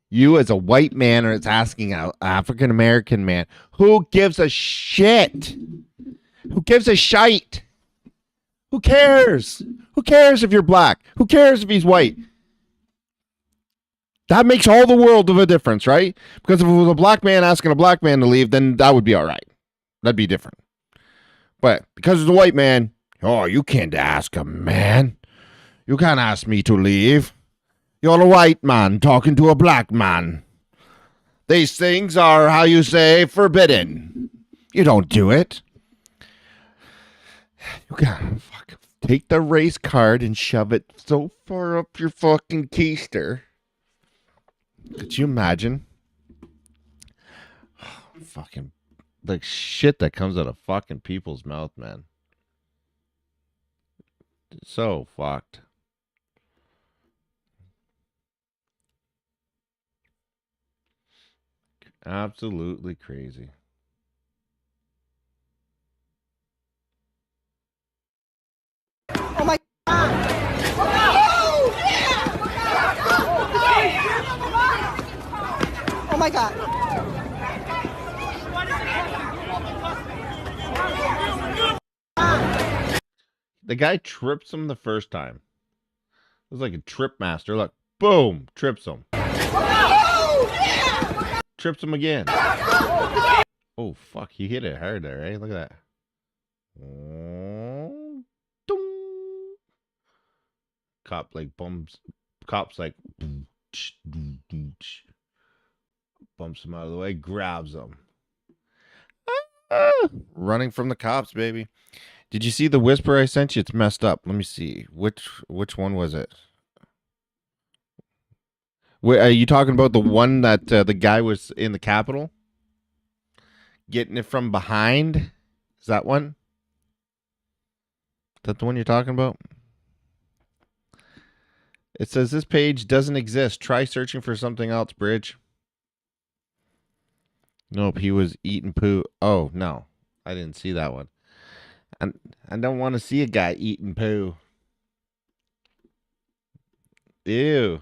You as a white man are asking an African American man. Who gives a shit? Who gives a shite? Who cares? Who cares if you're black? Who cares if he's white? That makes all the world of a difference, right? Because if it was a black man asking a black man to leave, then that would be all right. That'd be different. But because it's a white man, oh, you can't ask a man. You can't ask me to leave. You're a white man talking to a black man. These things are, how you say, forbidden. You don't do it. You gotta take the race card and shove it so far up your fucking keister. Could you imagine? Fucking the shit that comes out of fucking people's mouth, man. So fucked. Absolutely crazy. Oh my God! Oh, yeah! my God. The guy trips him the first time. It was like a trip master. Look, boom, trips him. Trips him again. Oh, fuck, he hit it hard there, eh? Look at that. Oh, dong. Cop like bumps. Cop's like bumps him out of the way, grabs him. Running from the cops, baby. Did you see the whisper I sent you? It's messed up. Let me see. Which one was it? Wait, are you talking about the one that the guy was in the Capitol? Getting it from behind? Is that one? Is that the one you're talking about? It says this page doesn't exist. Try searching for something else, Bridge. Nope, he was eating poo. Oh, no. I didn't see that one. I don't want to see a guy eating poo. Ew.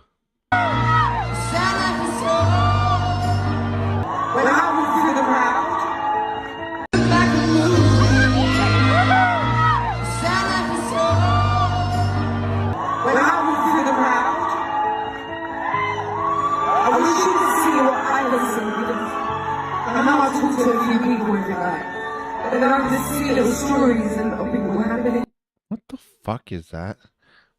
What the fuck is that?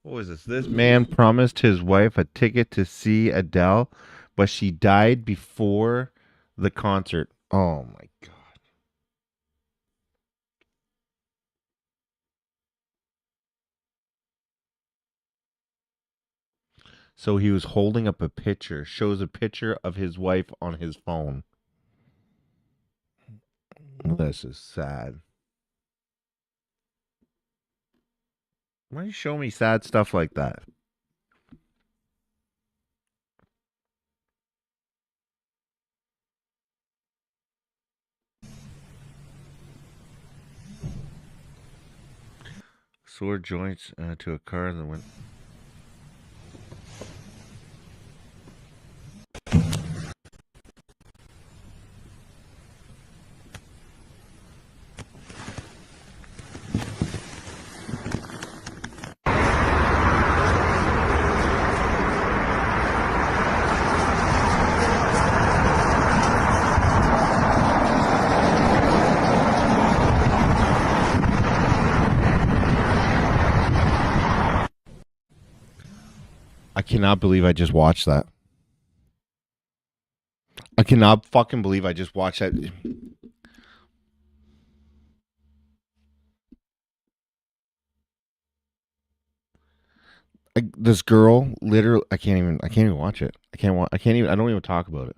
What was this? This man promised his wife a ticket to see Adele, but she died before the concert. Oh my God. So he was holding up a picture, shows a picture of his wife on his phone. This is sad. Why do you show me sad stuff like that? Sword joints to a car that went. I cannot believe I just watched that. I cannot fucking believe I just watched that. This girl, literally, I can't even watch it. I don't even talk about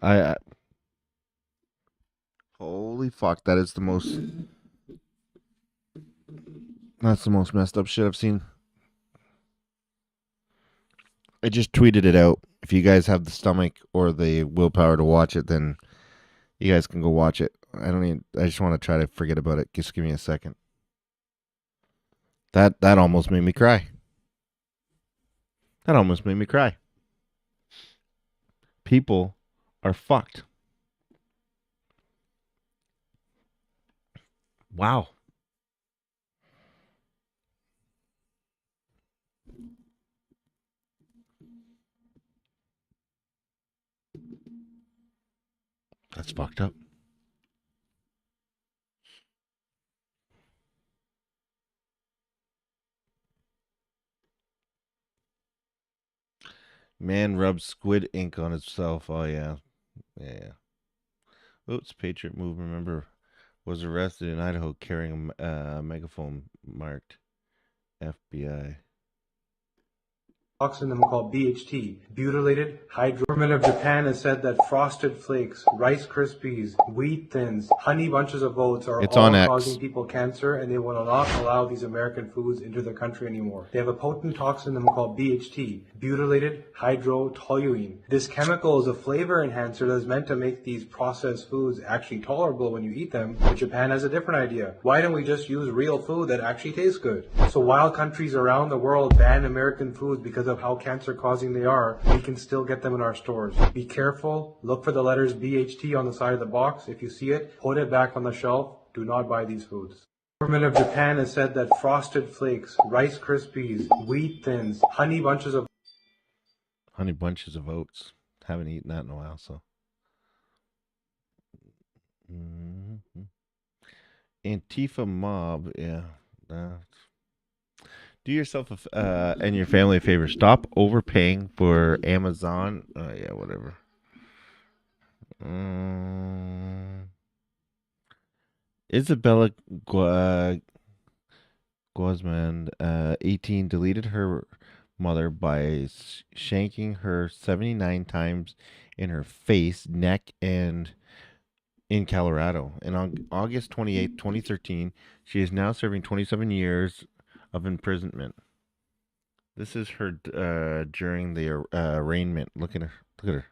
it. Holy fuck, that's the most messed up shit I've seen. I just tweeted it out. If you guys have the stomach or the willpower to watch it, then you guys can go watch it. I just want to try to forget about it. Just give me a second. That almost made me cry. That almost made me cry. People are fucked. Wow. That's fucked up. Man rubs squid ink on himself. Oh, yeah. Yeah. Oops, Patriot Movement member was arrested in Idaho carrying a megaphone marked FBI. Toxin called BHT, butylated hydro. The government of Japan has said that Frosted Flakes, Rice Krispies, Wheat Thins, Honey Bunches of Oats are all causing people cancer, and they will not allow these American foods into their country anymore. They have a potent toxin in them called BHT, butylated hydrotoluene. This chemical is a flavor enhancer that is meant to make these processed foods actually tolerable when you eat them, but Japan has a different idea. Why don't we just use real food that actually tastes good? So while countries around the world ban American foods because of how cancer-causing they are, we can still get them in our stores. Be careful. Look for the letters BHT on the side of the box. If you see it, put it back on the shelf. Do not buy these foods. The government of Japan has said that Frosted Flakes, Rice Krispies, Wheat Thins, Honey Bunches of Oats. Haven't eaten that in a while, so. Mm-hmm. Antifa mob, yeah. Do yourself and your family a favor. Stop overpaying for Amazon. Yeah, whatever. Isabella Guazman, 18, deleted her mother by shanking her 79 times in her face, neck, and in Colorado. And on August 28, 2013, she is now serving 27 years of imprisonment. This is her during the arraignment. Look at her. Look at her.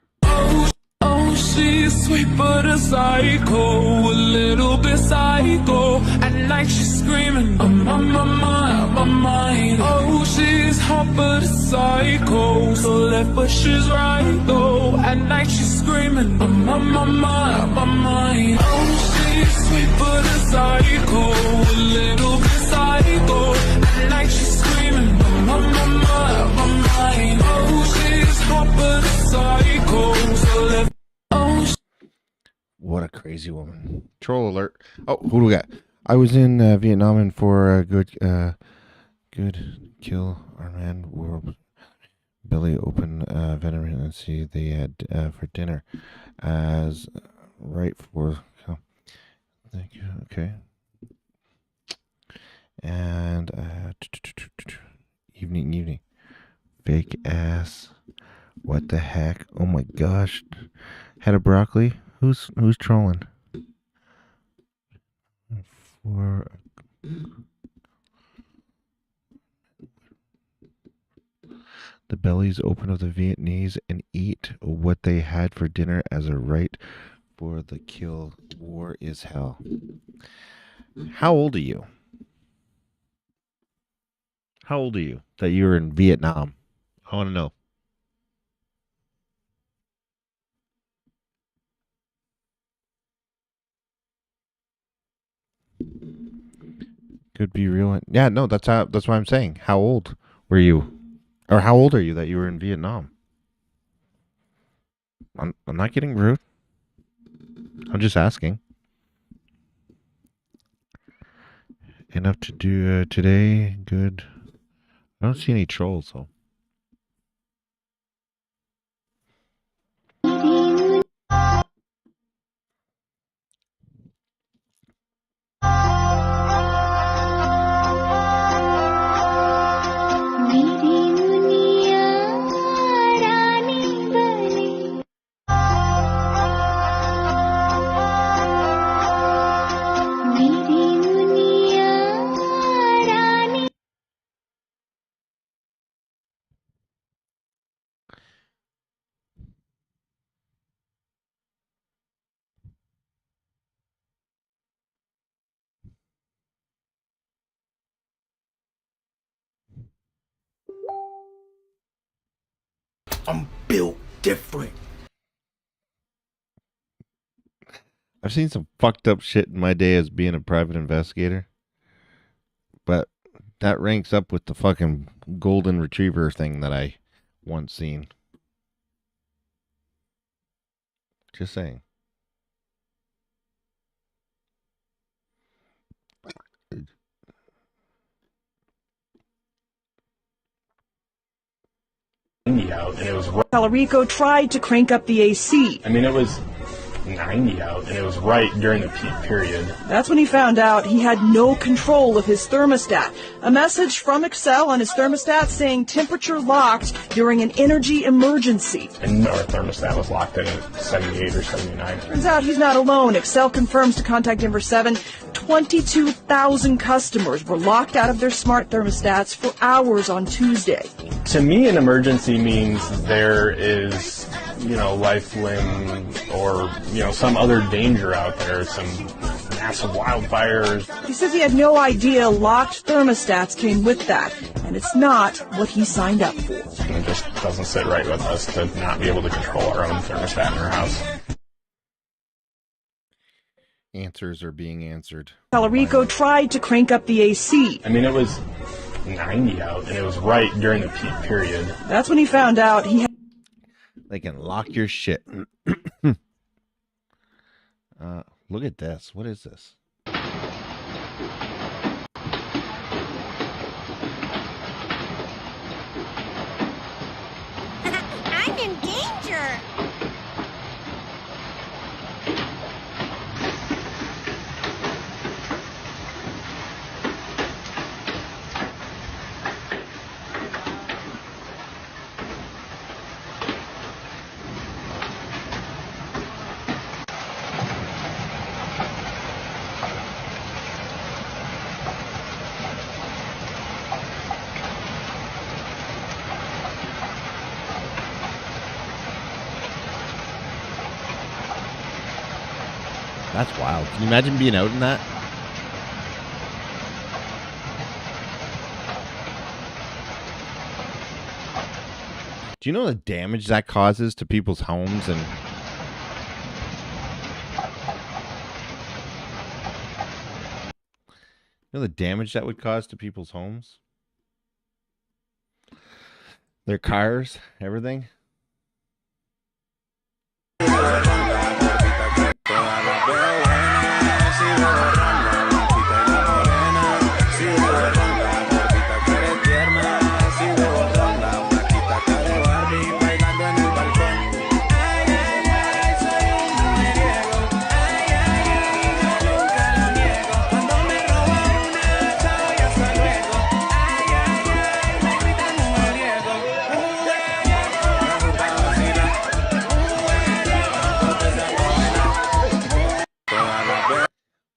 Oh, she's sweet but a psycho, a little bit psycho. At night she's screaming, I'm on my mind. Oh, she's hot but a psycho, so left but she's right though. At night she's screaming, I'm on my mind. Oh, she's sweet but a psycho, a little bit psycho. At night she's screaming, I'm on my mind. Oh, she's hot but a psycho, so left. What a crazy woman. Troll alert. Oh, who do we got? I was in Vietnam and for a good kill our man world belly open veteran and see they had for dinner as right for thank you. Okay. And evening. Fake ass. What the heck? Oh my gosh. Head of broccoli. Who's trolling? For the bellies open of the Vietnamese and eat what they had for dinner as a right for the kill. War is hell. How old are you? How old are you that you were in Vietnam? I want to know. Could be real. Yeah, no, that's what I'm saying. How old were you? Or how old are you that you were in Vietnam? I'm not getting rude. I'm just asking. Enough to do today. Good. I don't see any trolls, though. I'm built different. I've seen some fucked up shit in my day as being a private investigator. But that ranks up with the fucking golden retriever thing that I once seen. Just saying. Out and it was Talarico tried to crank up the AC. I mean, it was 90 out and it was right during the peak period. That's when he found out he had no control of his thermostat. A message from Excel on his thermostat saying temperature locked during an energy emergency. And our thermostat was locked in at 78 or 79. Turns out he's not alone. Excel confirms to Contact Denver 7, 22,000 customers were locked out of their smart thermostats for hours on Tuesday. To me, an emergency means there is, life, limb, or, some other danger out there, some massive wildfires. He says he had no idea locked thermostats came with that, and it's not what he signed up for. It just doesn't sit right with us to not be able to control our own thermostat in our house. Answers are being answered. Talarico tried to crank up the AC. I mean, it was 90 out, and it was right during the peak period. That's when he found out he had... They can lock your shit. Look at this. What is this? I'm in danger. That's wild. Can you imagine being out in that? Do you know the damage that causes to people's homes and... You know the damage that would cause to people's homes? Their cars, everything?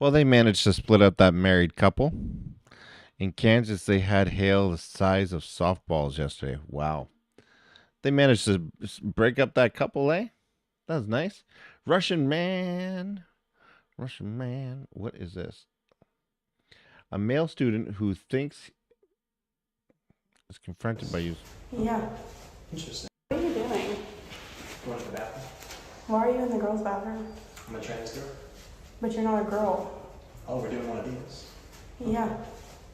Well, they managed to split up that married couple. In Kansas, they had hail the size of softballs yesterday. Wow. They managed to break up that couple, eh? That was nice. Russian man. What is this? A male student who thinks is confronted by you. Yeah. Interesting. What are you doing? Going to the bathroom. Why are you in the girls' bathroom? I'm a trans girl. But you're not a girl. Oh, we're doing one of these. Yeah.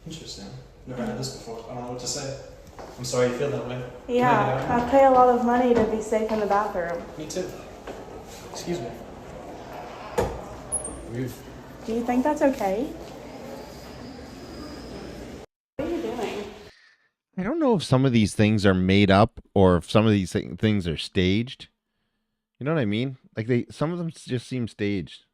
Interesting. Never had this before. I don't know what to say. I'm sorry you feel that way. Yeah, I pay a lot of money to be safe in the bathroom. Me too. Excuse me. Rude. Do you think that's okay? What are you doing? I don't know if some of these things are made up or if some of these things are staged. You know what I mean? Like some of them just seem staged.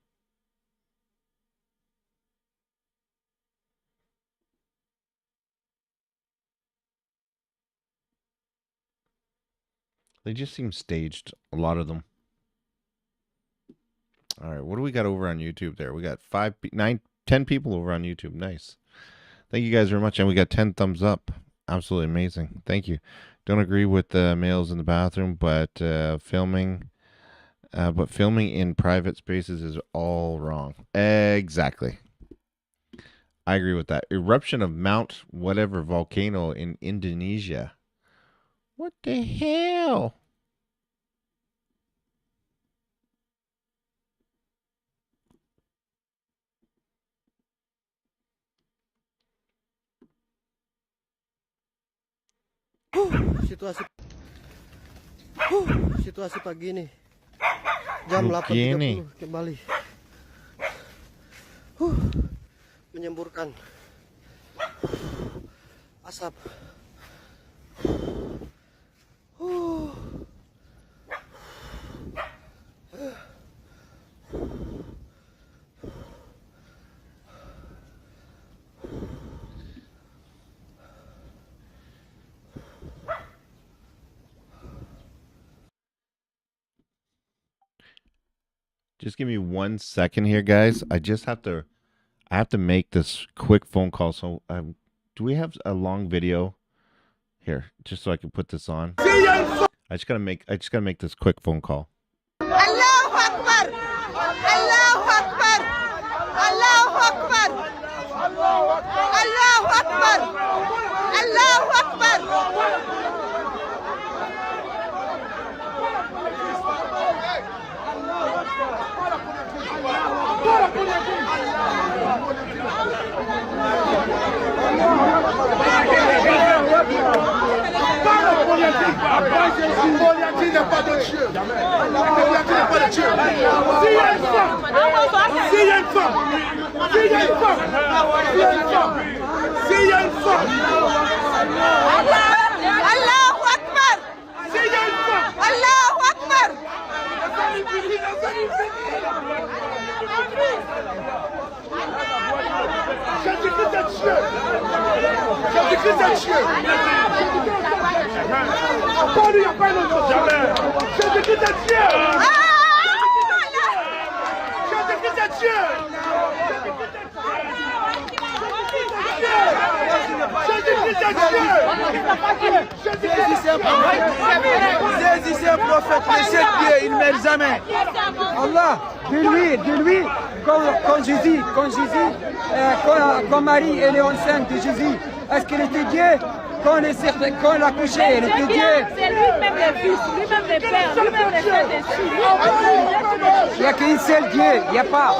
They just seem staged, a lot of them. All right, what do we got over on YouTube there? We got 10 people over on YouTube. Nice. Thank you guys very much. And we got 10 thumbs up. Absolutely amazing. Thank you. Don't agree with the males in the bathroom, but filming in private spaces is all wrong. Exactly. I agree with that. Eruption of Mount whatever volcano in Indonesia. What the hell? Situasi pagi ini jam 8.30 kembali menyemburkan asap. Just give me 1 second here, guys. I have to make this quick phone call. So, do we have a long video here, just so I can put this on? I just gotta make this quick phone call. Allahu Akbar! Allahu Akbar! Allahu الله أكبر الله أكبر الله أكبر الله أكبر Jésus c'est un prophète, les 7 pieds, il ne meurt jamais. Allah, de lui, quand Jésus, quand Marie elle est enceinte de Jésus, est-ce qu'elle était Dieu? Quand elle a couché, elle était Dieu. C'est lui-même le fils, lui-même le père, lui-même le frère dessus. Il n'y a qu'un seul Dieu, il n'y a pas.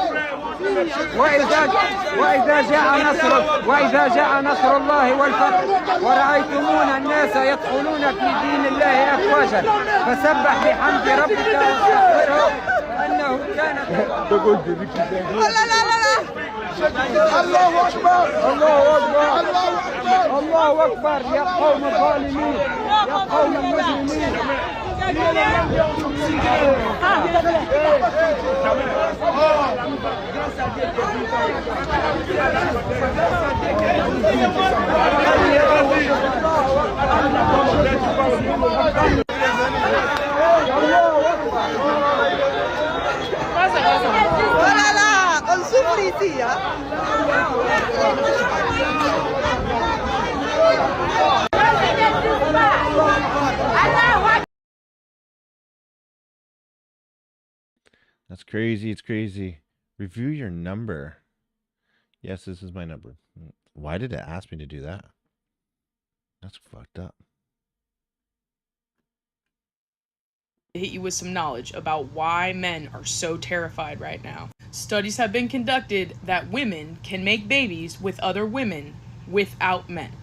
وإذا جاء نصر الله والفتح ورأيتمون الناس يدخلون في دين الله أفواجا فسبح بحمد ربك واستغفره إنه كان الله أكبر الله أكبر يا قوم الظالمين يا قوم المجرمين That's crazy. It's crazy. Review your number. Yes, this is my number. Why did it ask me to do that? That's fucked up. Hit you with some knowledge about why men are so terrified right now. Studies have been conducted that women can make babies with other women without men.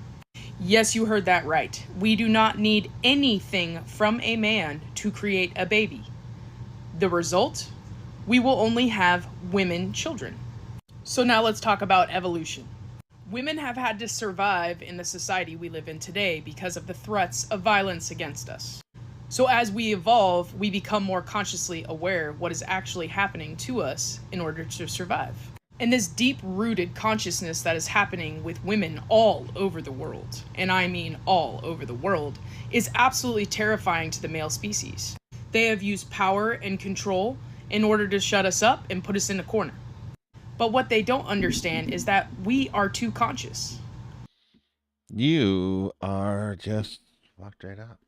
Yes, you heard that right. We do not need anything from a man to create a baby. The result? We will only have women children. So now let's talk about evolution. Women have had to survive in the society we live in today because of the threats of violence against us. So as we evolve, we become more consciously aware what is actually happening to us in order to survive. And this deep-rooted consciousness that is happening with women all over the world, and I mean all over the world, is absolutely terrifying to the male species. They have used power and control in order to shut us up and put us in a corner. But what they don't understand is that we are too conscious. You are just fucked right up.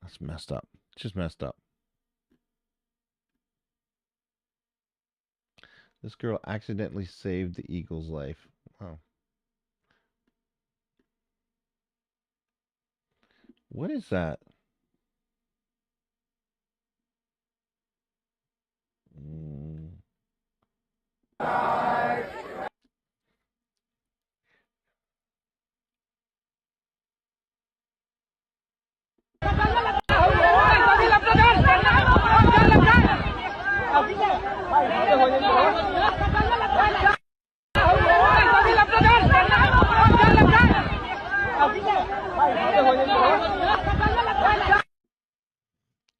That's messed up. Just messed up. This girl accidentally saved the eagle's life. Wow. What is that?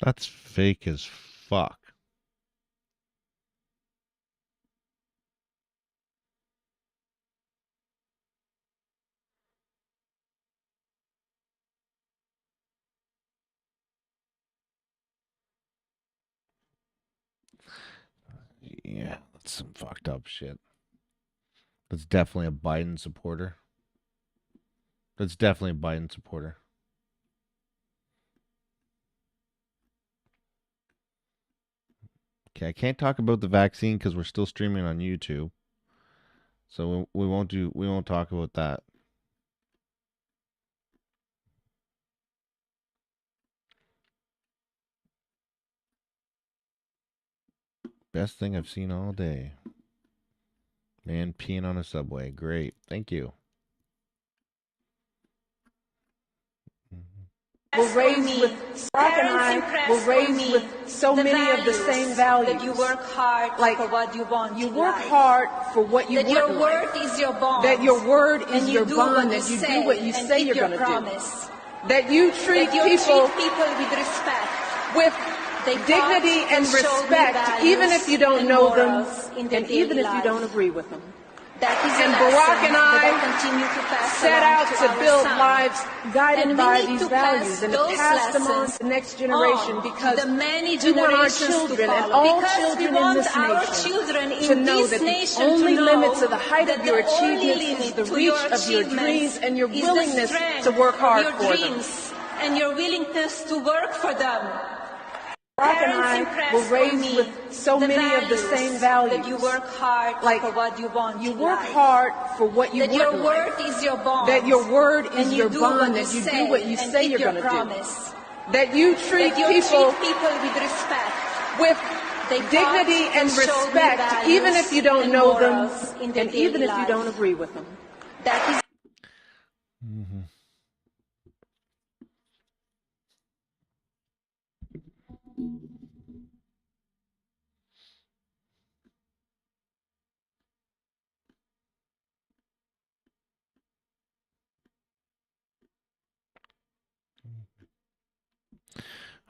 That's fake as fuck. Yeah, that's some fucked up shit. That's definitely a Biden supporter. That's definitely a Biden supporter. Okay, I can't talk about the vaccine because we're still streaming on YouTube. So we won't talk about that. Best thing I've seen all day. Man peeing on a subway. Great. Thank you. We're raised with Barack and I were raised with so many of the same values. That you work hard like for what you want. You work hard for what you want. That your word is your bond. That your word is your bond. That you do what you say you're going to do. That you treat people with respect. With dignity and respect, even if you don't know them, and even if you don't agree with them. And Barack and I set out to build lives guided by these values and to pass them on to the next generation because we want our children and all children in this nation to know that the only limit to the height of your achievements is the reach of your dreams and your willingness to work hard for them. And your willingness to work for them. Barack and I were raised with so many of the same values. That you work hard for what you want. You work hard for what you want. That your word is your bond. That your word is your bond. That you do what you say you're going to do. That you treat people with respect. With dignity and respect, even if you don't know them, and even if you don't agree with them. That is.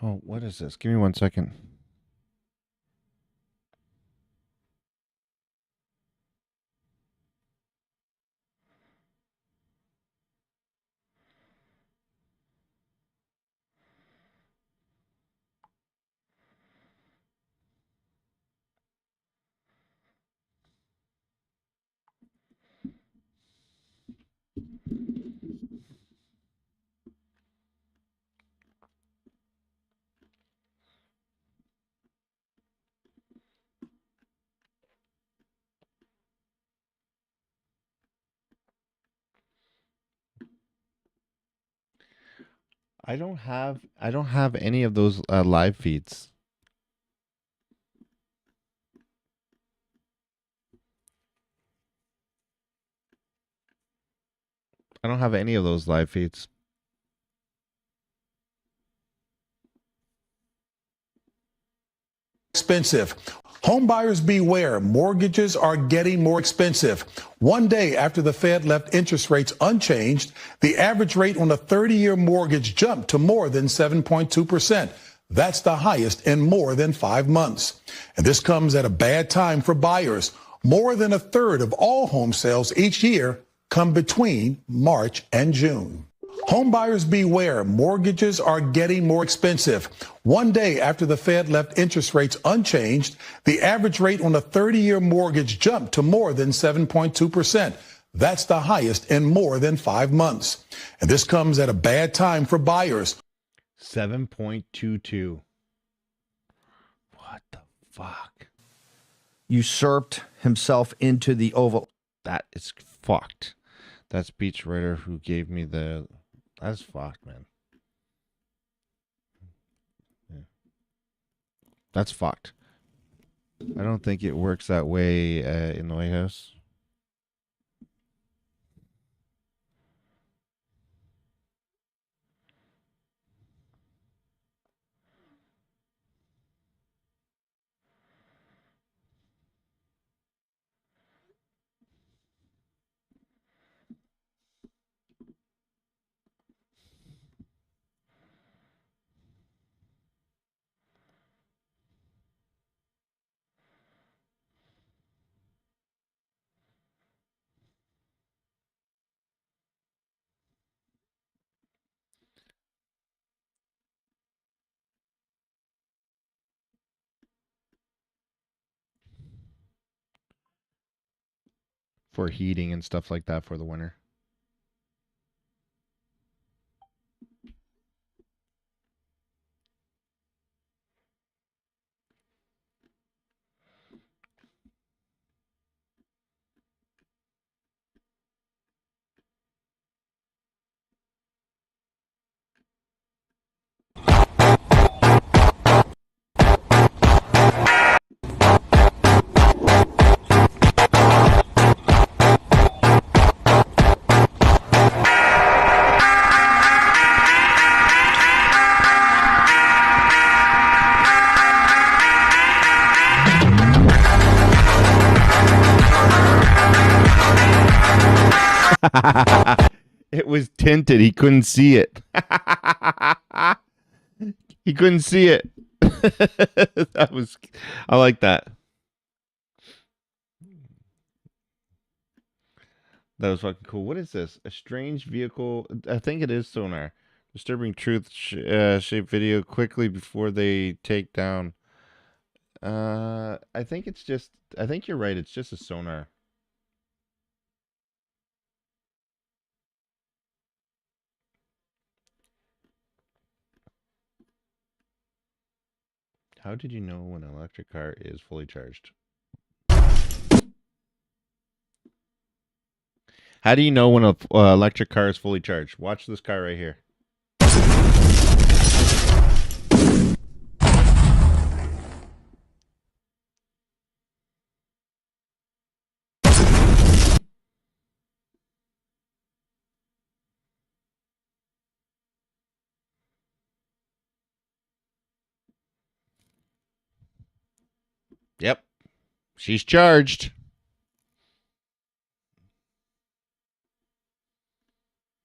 Oh, what is this? Give me 1 second. I don't have any of those live feeds. I don't have any of those live feeds. Expensive. Home buyers beware. Mortgages are getting more expensive. One day after the Fed left interest rates unchanged, the average rate on a 30-year mortgage jumped to more than 7.2%. That's the highest in more than 5 months. And this comes at a bad time for buyers. More than a third of all home sales each year come between March and June. Home buyers beware. Mortgages are getting more expensive. One day after the Fed left interest rates unchanged, the average rate on a 30-year mortgage jumped to more than 7.2%. That's the highest in more than 5 months. And this comes at a bad time for buyers. 7.22. What the fuck? Usurped himself into the Oval. That is fucked. That speechwriter who gave me the... That's fucked, man. Yeah. That's fucked. I don't think it works that way in the White House. For heating and stuff like that for the winter. It was tinted. He couldn't see it. He couldn't see it. I like that. That was fucking cool. What is this? A strange vehicle. I think it is sonar. Disturbing truth shape video quickly before they take down. I think you're right. It's just a sonar. How did you know when an electric car is fully charged? How do you know when an electric car is fully charged? Watch this car right here. Yep. She's charged.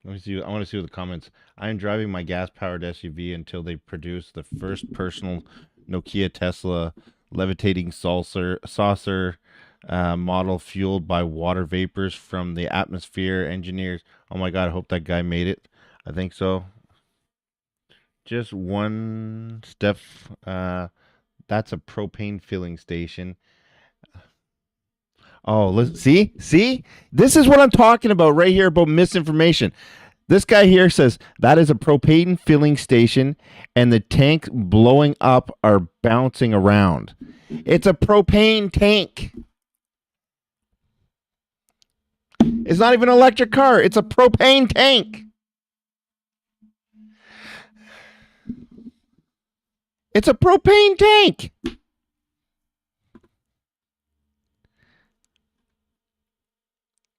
Let me see. I want to see what the comments. I am driving my gas-powered SUV until they produce the first personal Nokia Tesla levitating saucer model fueled by water vapors from the atmosphere. Engineers. Oh my God! I hope that guy made it. I think so. Just one step. That's a propane filling station. Oh, see? This is what I'm talking about right here about misinformation. This guy here says that is a propane filling station and the tanks blowing up are bouncing around. It's a propane tank. It's not even an electric car. It's a propane tank. It's a propane tank.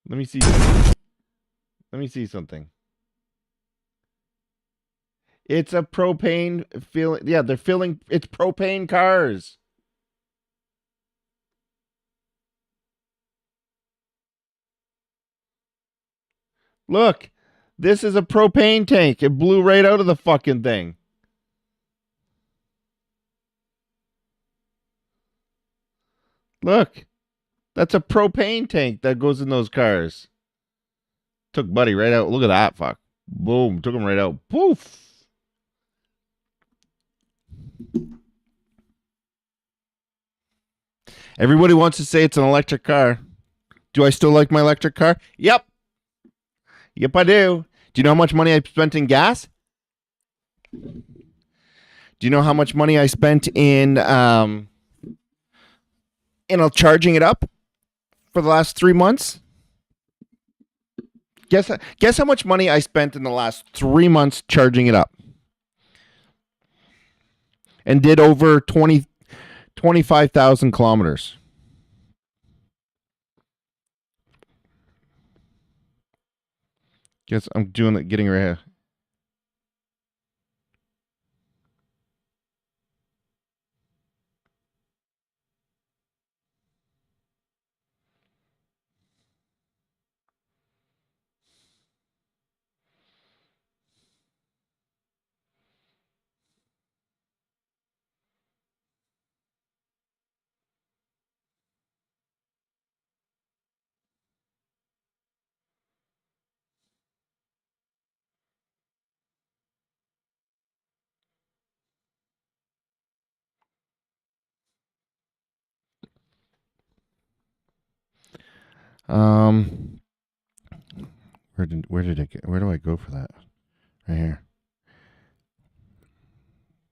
Let me see something. It's a propane filling. Yeah, they're filling. It's propane cars. Look, this is a propane tank. It blew right out of the fucking thing. Look, that's a propane tank that goes in those cars. Took Buddy right out. Look at that, fuck. Boom, took him right out. Poof. Everybody wants to say it's an electric car. Do I still like my electric car? Yep. Yep, I do. Do you know how much money I spent in gas? Do you know how much money I spent in charging it up for the last 3 months? Guess how much money I spent in the last 3 months charging it up? And did over 25,000 kilometers. Guess I'm doing it, getting right here. Where do I go for that? Right here.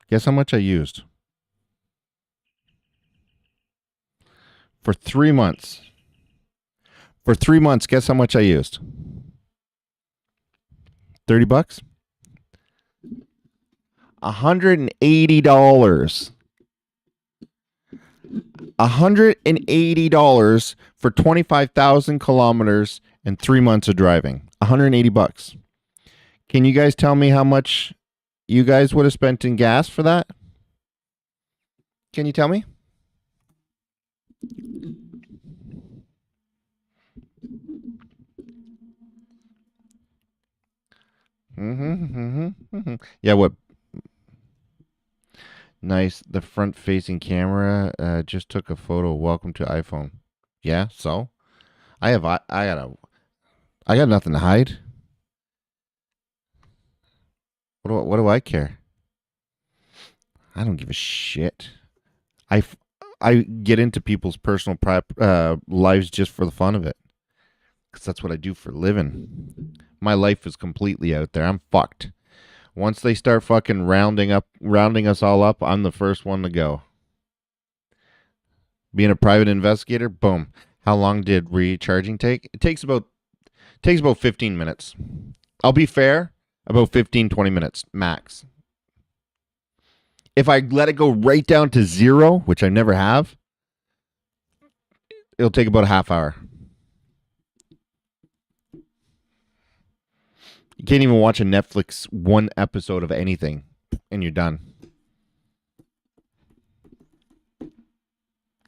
Guess how much I used? For 3 months. For 3 months, guess how much I used? $30? $180. $180 for 25,000 kilometers and 3 months of driving. $180. Can you guys tell me how much you guys would have spent in gas for that? Can you tell me? Yeah, what? Nice. The front-facing camera just took a photo. Welcome to iPhone. Yeah, so I got nothing to hide. What do I care? I don't give a shit. I get into people's personal lives just for the fun of it, because that's what I do for a living. My life is completely out there. I'm fucked. Once they start fucking rounding us all up, I'm the first one to go. Being a private investigator, boom. How long did recharging take? It takes about 15 minutes. I'll be fair, about 15-20 minutes max. If I let it go right down to 0, which I never have, it'll take about a half hour. You can't even watch a Netflix one episode of anything, and you're done.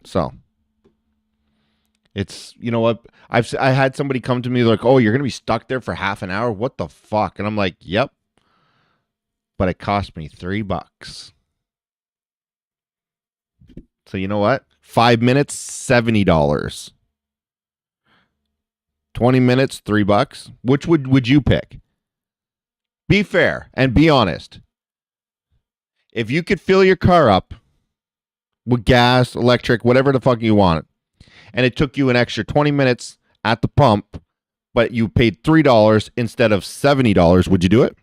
So, it's, you know what? I had somebody come to me like, "Oh, you're gonna be stuck there for half an hour? What the fuck?" And I'm like, "Yep." But it cost me $3. So you know what? 5 minutes, $70. 20 minutes, $3. Which would you pick? Be fair and be honest. If you could fill your car up with gas, electric, whatever the fuck you want, and it took you an extra 20 minutes at the pump, but you paid $3 instead of $70, would you do it?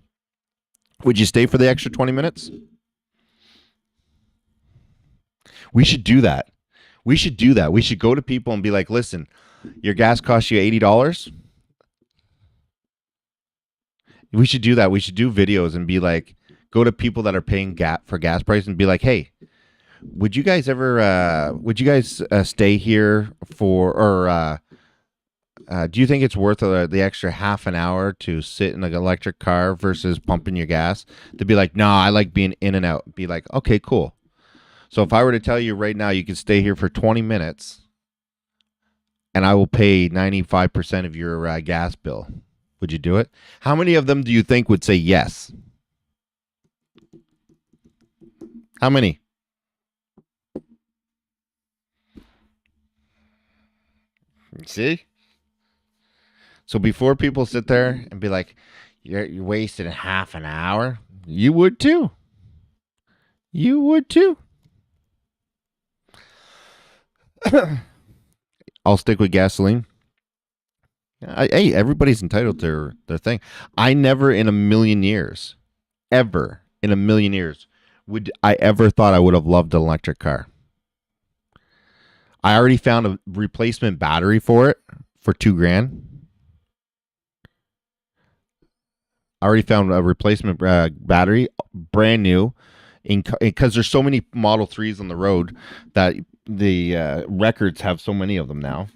Would you stay for the extra 20 minutes? We should do that. We should go to people and be like, listen, your gas costs you $80. We should do that. We should do videos and be like, go to people that are paying for gas price and be like, hey, would you guys stay here for, or do you think it's worth the extra half an hour to sit in an electric car versus pumping your gas? To be like, no, I like being in and out. Be like, okay, cool. So if I were to tell you right now, you could stay here for 20 minutes and I will pay 95% of your gas bill. Would you do it? How many of them do you think would say yes? How many? See? So before people sit there and be like, you're wasting half an hour, you would too. You would too. I'll stick with gasoline. Hey, everybody's entitled to their thing. I never in a million years, ever in a million years, would I ever thought I would have loved an electric car. I already found a replacement battery for it for $2,000. I already found a replacement battery, brand new, because there's so many Model 3s on the road that the records have so many of them now.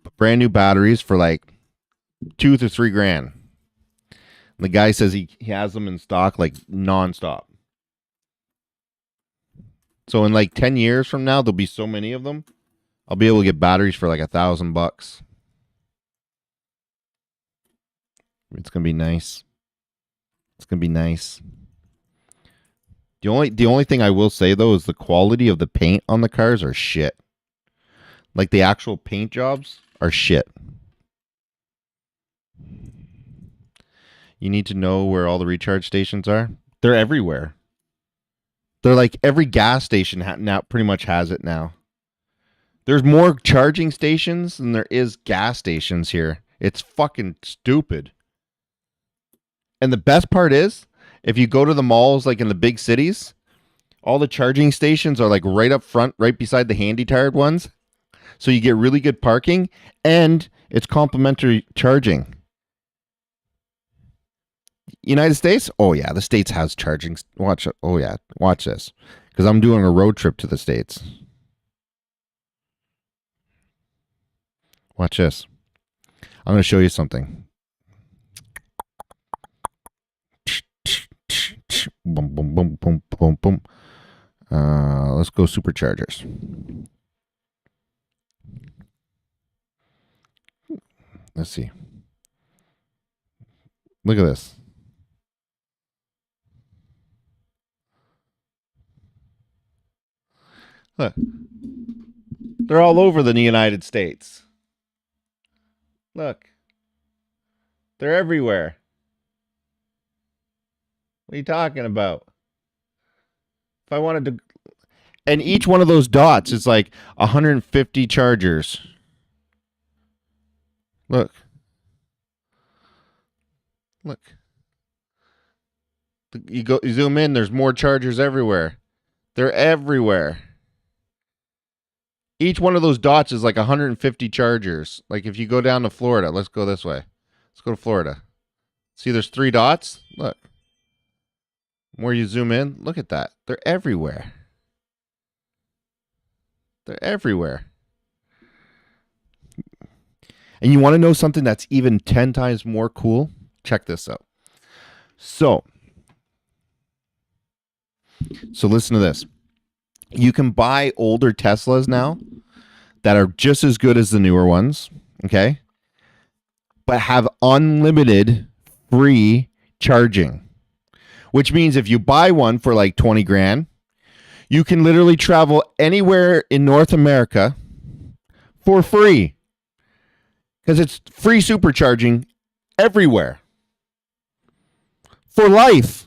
But brand new batteries for like $2,000 to $3,000. The guy says he has them in stock like nonstop. So in like 10 years from now, there'll be so many of them. I'll be able to get batteries for like $1,000. It's gonna be nice. It's gonna be nice. The only thing I will say though is the quality of the paint on the cars are shit. Like the actual paint jobs are shit. You need to know where all the recharge stations are. They're everywhere. They're like every gas station now pretty much has it now. There's more charging stations than there is gas stations here. It's fucking stupid. And the best part is, if you go to the malls like in the big cities, all the charging stations are like right up front, right beside the handy-tired ones. So you get really good parking and it's complimentary charging. United States? Oh yeah, the States has charging. Watch it. Oh yeah, watch this. Because I'm doing a road trip to the States. Watch this. I'm going to show you something. Boom, boom, boom, boom, boom, boom. Let's go superchargers. Let's see. Look at this. Look. They're all over the United States. Look. They're everywhere. What are you talking about? If I wanted to... And each one of those dots is like 150 chargers. Look. Look. You zoom in, there's more chargers everywhere. They're everywhere. Each one of those dots is like 150 chargers. Like if you go down to Florida, let's go this way. Let's go to Florida. See, there's 3 dots. Look. The more you zoom in, look at that. They're everywhere. They're everywhere. And you want to know something that's even 10 times more cool? Check this out. So listen to this. You can buy older Teslas now that are just as good as the newer ones, okay? But have unlimited free charging. Which means if you buy one for like 20 grand, you can literally travel anywhere in North America for free. Because it's free supercharging everywhere. For life.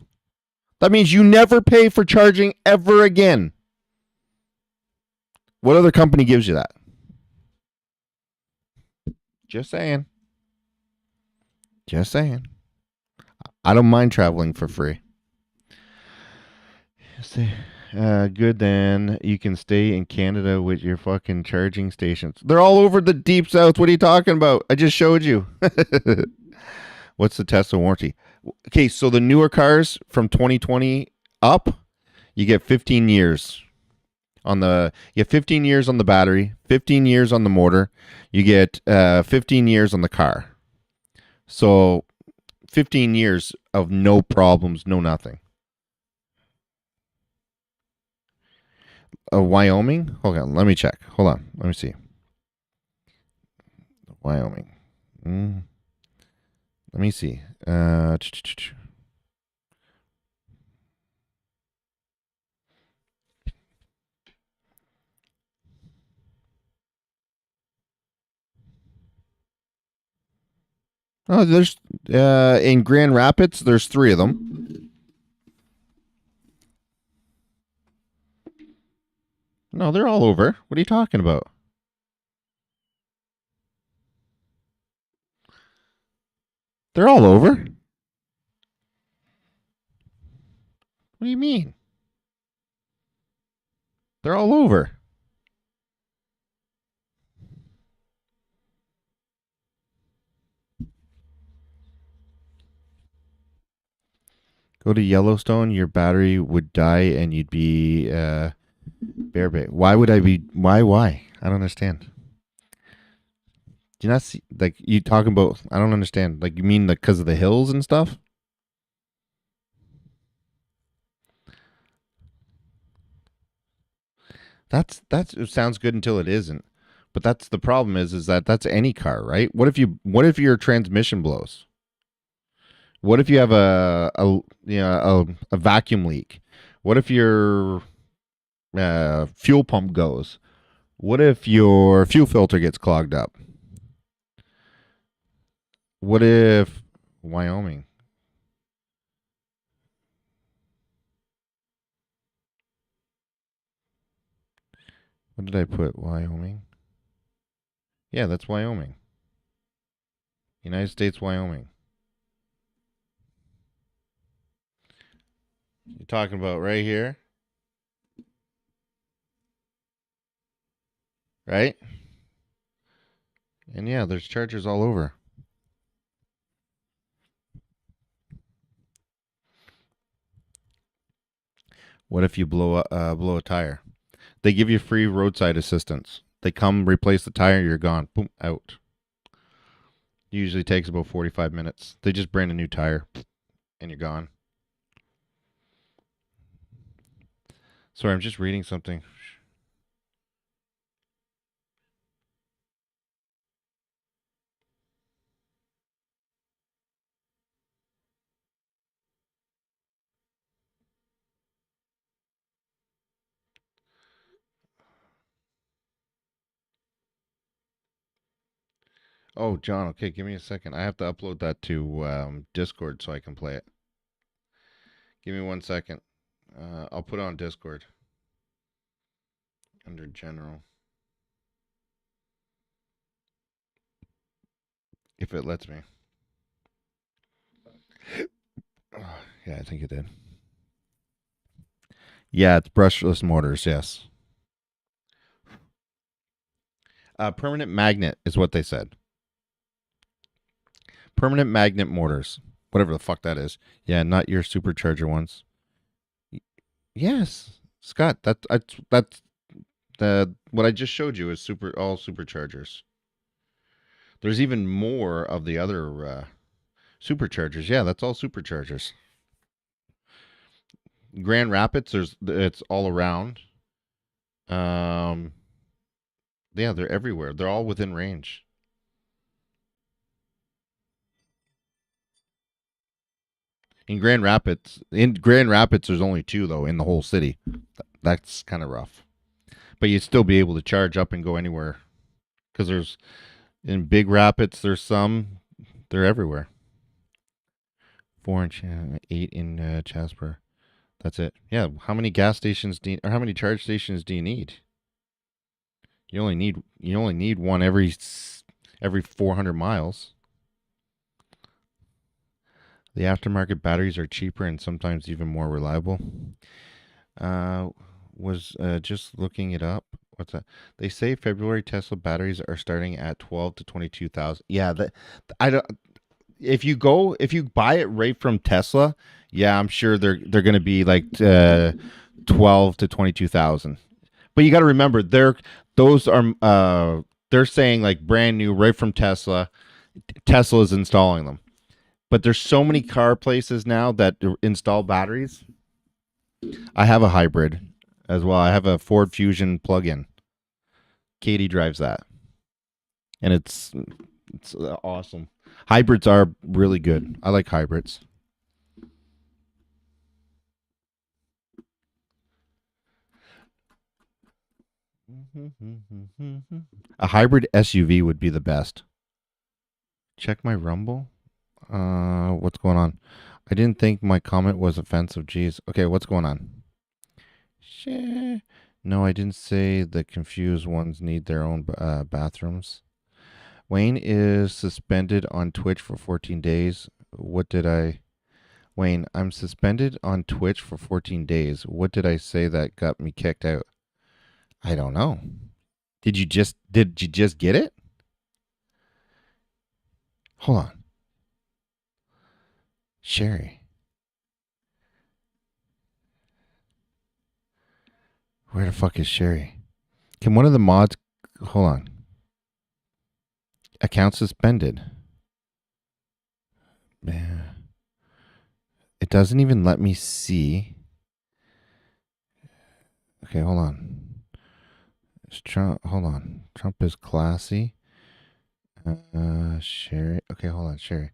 That means you never pay for charging ever again. What other company gives you that? Just saying. Just saying. I don't mind traveling for free. Good then. You can stay in Canada with your fucking charging stations. They're all over the deep south. What are you talking about? I just showed you. What's the Tesla warranty? Okay, so the newer cars from 2020 up, you get 15 years on the 15 years on the battery, 15 years on the motor. You get 15 years on the car. So 15 years of no problems, no nothing. Wyoming? Hold on, let me check. Hold on, let me see. Wyoming. Let me see. Oh, there's in Grand Rapids, there's 3 of them. No, they're all over. What are you talking about? They're all over. What do you mean? They're all over. Go to Yellowstone, your battery would die and you'd be bear bait. Why would I be? Why? I don't understand. Do you not see, like, you talking about, I don't understand. Like, you mean because of the hills and stuff? It sounds good until it isn't. But that's the problem is that that's any car, right? What if your transmission blows? What if you have a vacuum leak? What if your fuel pump goes? What if your fuel filter gets clogged up? What if Wyoming? What did I put? Wyoming? Yeah, that's Wyoming. United States, Wyoming. You're talking about right here? Right? And yeah, there's chargers all over. What if you blow a tire? They give you free roadside assistance. They come replace the tire, you're gone. Boom, out. Usually takes about 45 minutes. They just brand a new tire and you're gone. Sorry, I'm just reading something. Oh, John, okay, give me a second. I have to upload that to Discord so I can play it. Give me 1 second. I'll put it on Discord. Under General. If it lets me. Yeah, I think it did. Yeah, it's brushless mortars, yes. Permanent magnet is what they said. Permanent magnet mortars. Whatever the fuck that is. Yeah, not your supercharger ones. Yes, Scott, that's what I just showed you is all superchargers. There's even more of the other superchargers. Yeah, that's all superchargers. Grand Rapids, it's all around. Yeah, they're everywhere. They're all within range. In Grand Rapids, there's only 2 though in the whole city. That's kind of rough. But you'd still be able to charge up and go anywhere. Because there's in Big Rapids, there's some. They're everywhere. 4 in 8 in Jasper. That's it. Yeah. How many gas stations or how many charge stations do you need? You only need one every 400 miles. The aftermarket batteries are cheaper and sometimes even more reliable. Was just looking it up. What's that? They say February Tesla batteries are starting at 12 to 22,000. Yeah, I don't. If you buy it right from Tesla, yeah, I'm sure they're going to be like 12 to 22,000. But you got to remember, they're saying like brand new right from Tesla. Tesla is installing them. But there's so many car places now that install batteries. I have a hybrid as well. I have a Ford Fusion plug-in. Katie drives that. And it's awesome. Hybrids are really good. I like hybrids. A hybrid SUV would be the best. Check my Rumble. What's going on? I didn't think my comment was offensive. Jeez. Okay, what's going on? Shit. No, I didn't say the confused ones need their own bathrooms. Wayne is suspended on Twitch for 14 days. Wayne, I'm suspended on Twitch for 14 days. What did I say that got me kicked out? I don't know. Did you just get it? Hold on. Sherry. Where the fuck is Sherry? Can one of the mods... Hold on. Account suspended. Man. It doesn't even let me see. Okay, hold on. Hold on. Trump is classy. Sherry. Okay, hold on. Sherry.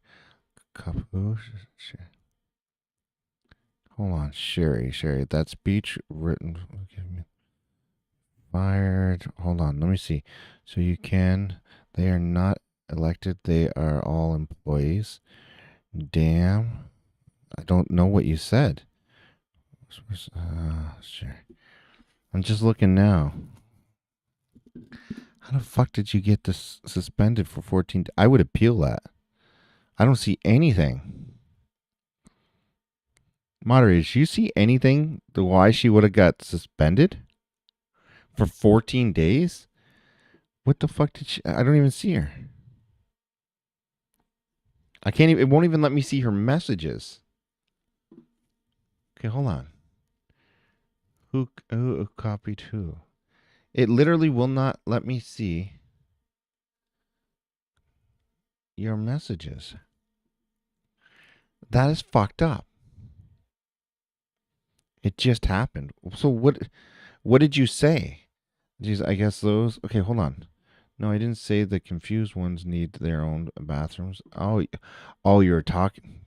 Hold on. Sherry. That speech written. Fired. Hold on. Let me see. So you can. They are not elected. They are all employees. Damn. I don't know what you said. Sure. I'm just looking now. How the fuck did you get this suspended for 14? I would appeal that. I don't see anything. Moderators, you see anything to why she would have got suspended for 14 days? What the fuck did she... I don't even see her. I can't even... It won't even let me see her messages. Okay, hold on. Who copied who? It literally will not let me see your messages. That is fucked up. It just happened. So what did you say? Jeez, I guess those... Okay, hold on. No, I didn't say the confused ones need their own bathrooms. Oh, you're talking...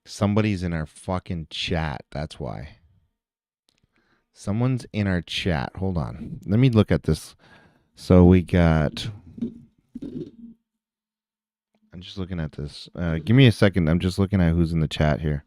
Somebody's in our fucking chat. That's why. Someone's in our chat. Hold on. Let me look at this. So we got... just looking at this. Give me a second. I'm just looking at who's in the chat here.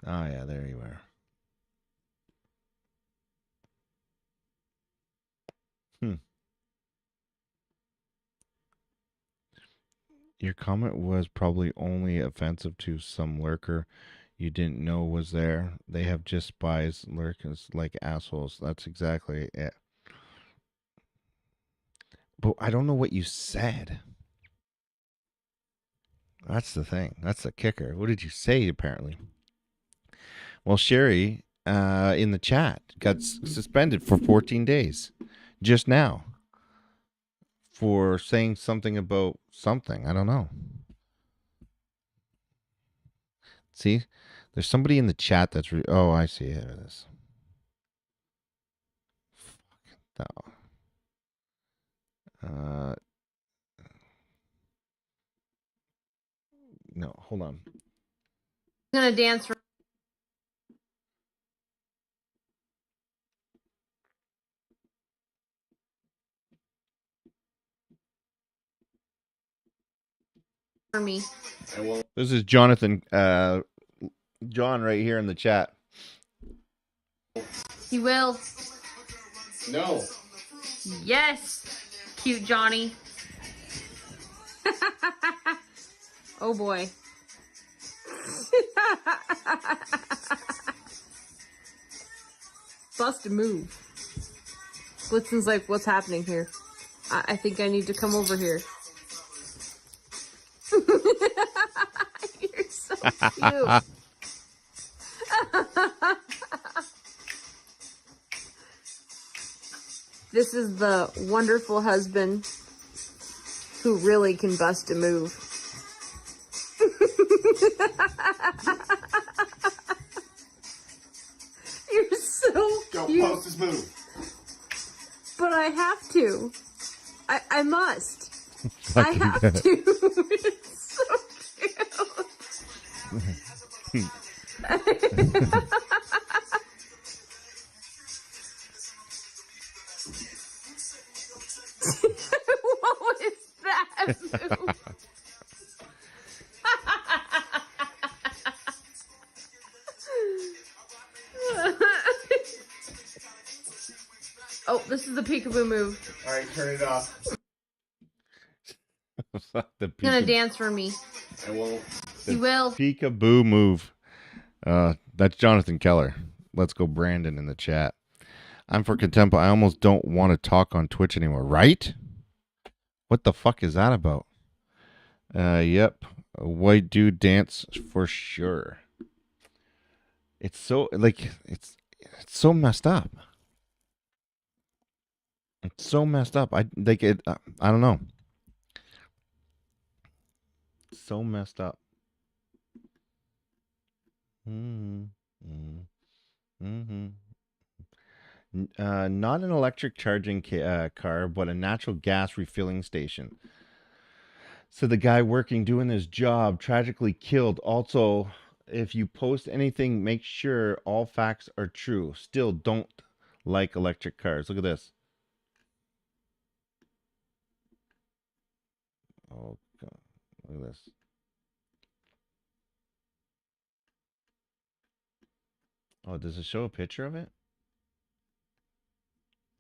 Oh, yeah, there you are. Your comment was probably only offensive to some lurker you didn't know was there. They have just spies, lurkers like assholes. That's exactly it. But I don't know what you said. That's the thing. That's the kicker. What did you say, apparently? Well, Sherry, in the chat, got suspended for 14 days just now for saying something about something. I don't know. See? There's somebody in the chat that's... oh, I see. There it is. Fuck. No, hold on. I'm gonna dance for me. This is Jonathan, John right here in the chat. He will. No. Yes, cute Johnny. Oh boy. Bust a move. Blitzen's like, what's happening here? I think I need to come over here. You're so cute. This is the wonderful husband who really can bust a move. You're so cute. Don't post this move. But I have to. I must. I have to. It's so cute. What was that move? Oh, this is the peekaboo move. All right, turn it off. The He's gonna dance for me. I won't. He will. Peekaboo move. That's Jonathan Keller. Let's go, Brandon, in the chat. I'm for Contempo. I almost don't want to talk on Twitch anymore. Right? What the fuck is that about? Yep. A white dude dance for sure. It's so like it's so messed up. It's so messed up. I like it. I don't know. So messed up. Not an electric charging car, but a natural gas refilling station. So the guy working doing this job tragically killed. Also, if you post anything, make sure all facts are true. Still don't like electric cars. Look at this. Oh God. Look at this. Oh, does it show a picture of it?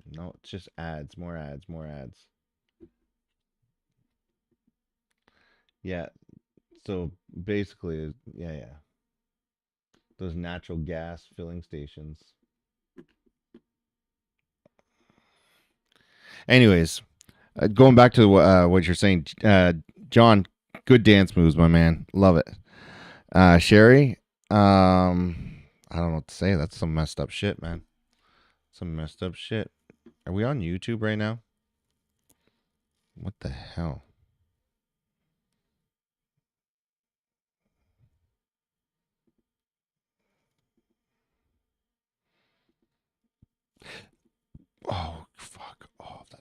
No, it's just ads, more ads, more ads. Yeah. So basically, yeah. Those natural gas filling stations. Anyways, going back to what you're saying, John, good dance moves, my man. Love it. Sherry, I don't know what to say. That's some messed up shit, man. Some messed up shit. Are we on YouTube right now? What the hell?